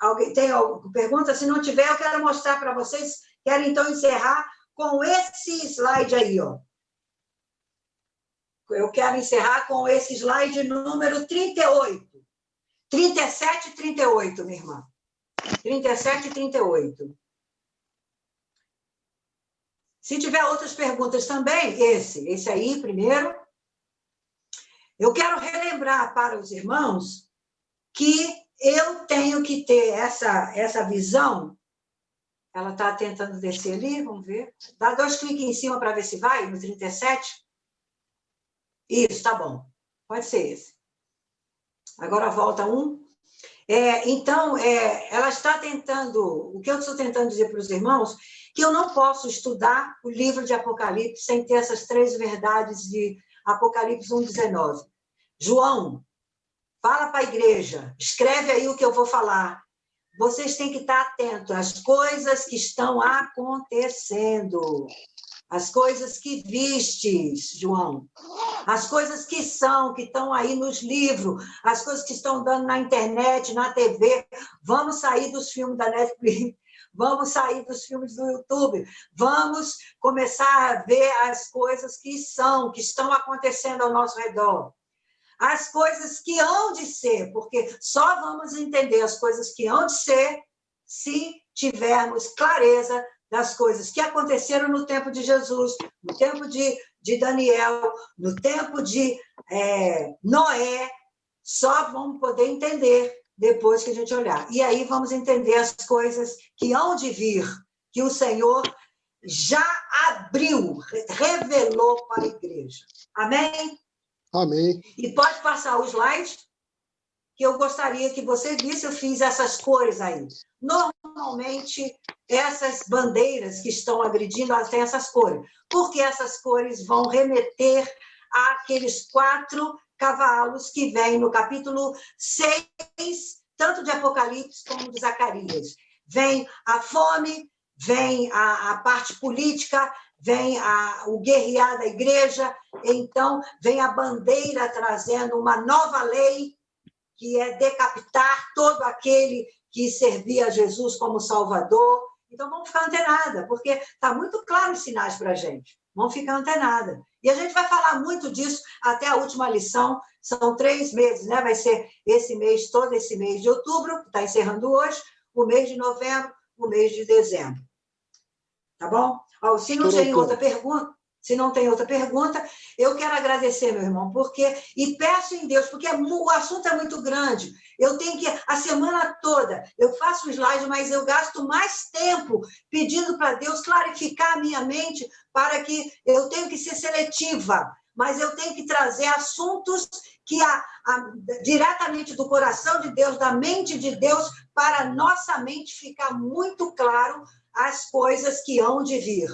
Speaker 1: Alguém tem alguma pergunta? Se não tiver, eu quero mostrar para vocês. Quero, então, encerrar com esse slide aí, ó. Eu quero encerrar com esse slide número 38. 37 e 38, minha irmã. 37 e 38. Se tiver outras perguntas também, esse aí primeiro. Eu quero relembrar para os irmãos que eu tenho que ter essa visão. Ela está tentando descer ali, vamos ver. Dá 2 cliques em cima para ver se vai, no 37. Isso, tá bom. Pode ser esse. Agora volta um. Então, ela está tentando... O que eu estou tentando dizer para os irmãos, que eu não posso estudar o livro de Apocalipse sem ter essas 3 verdades de Apocalipse 1:19. João, fala para a igreja, escreve aí o que eu vou falar. Vocês têm que estar atentos às coisas que estão acontecendo, as coisas que vistes, João, as coisas que estão aí nos livros, as coisas que estão dando na internet, na TV. Vamos sair dos filmes da Netflix, vamos sair dos filmes do YouTube, vamos começar a ver as coisas que estão acontecendo ao nosso redor. As coisas que hão de ser, porque só vamos entender as coisas que hão de ser se tivermos clareza das coisas que aconteceram no tempo de Jesus, no tempo de Daniel, no tempo de Noé. Só vamos poder entender depois que a gente olhar. E aí vamos entender as coisas que hão de vir, que o Senhor já abriu, revelou para a igreja. Amém?
Speaker 4: Amém.
Speaker 1: E pode passar o slide, que eu gostaria que você visse. Eu fiz essas cores aí. Normalmente, essas bandeiras que estão agredindo, elas têm essas cores, porque essas cores vão remeter àqueles 4 cavalos que vêm no capítulo 6, tanto de Apocalipse como de Zacarias. Vem a fome, vem a parte política, vem o guerrear da igreja, então vem a bandeira trazendo uma nova lei, que é decapitar todo aquele que servia a Jesus como Salvador. Então, vamos ficar antenada, porque está muito claro os sinais para a gente. Vamos ficar antenada. E a gente vai falar muito disso até a última lição. São 3 meses, né? Vai ser esse mês, todo esse mês de outubro, que está encerrando hoje, o mês de novembro, o mês de dezembro. Tá bom? Se não tem outra pergunta, eu quero agradecer, meu irmão, e peço em Deus, porque o assunto é muito grande. Eu tenho que, a semana toda, eu faço um slide, mas eu gasto mais tempo pedindo para Deus clarificar a minha mente, para que eu tenho que ser seletiva, mas eu tenho que trazer assuntos que diretamente do coração de Deus, da mente de Deus, para a nossa mente ficar muito claro as coisas que hão de vir.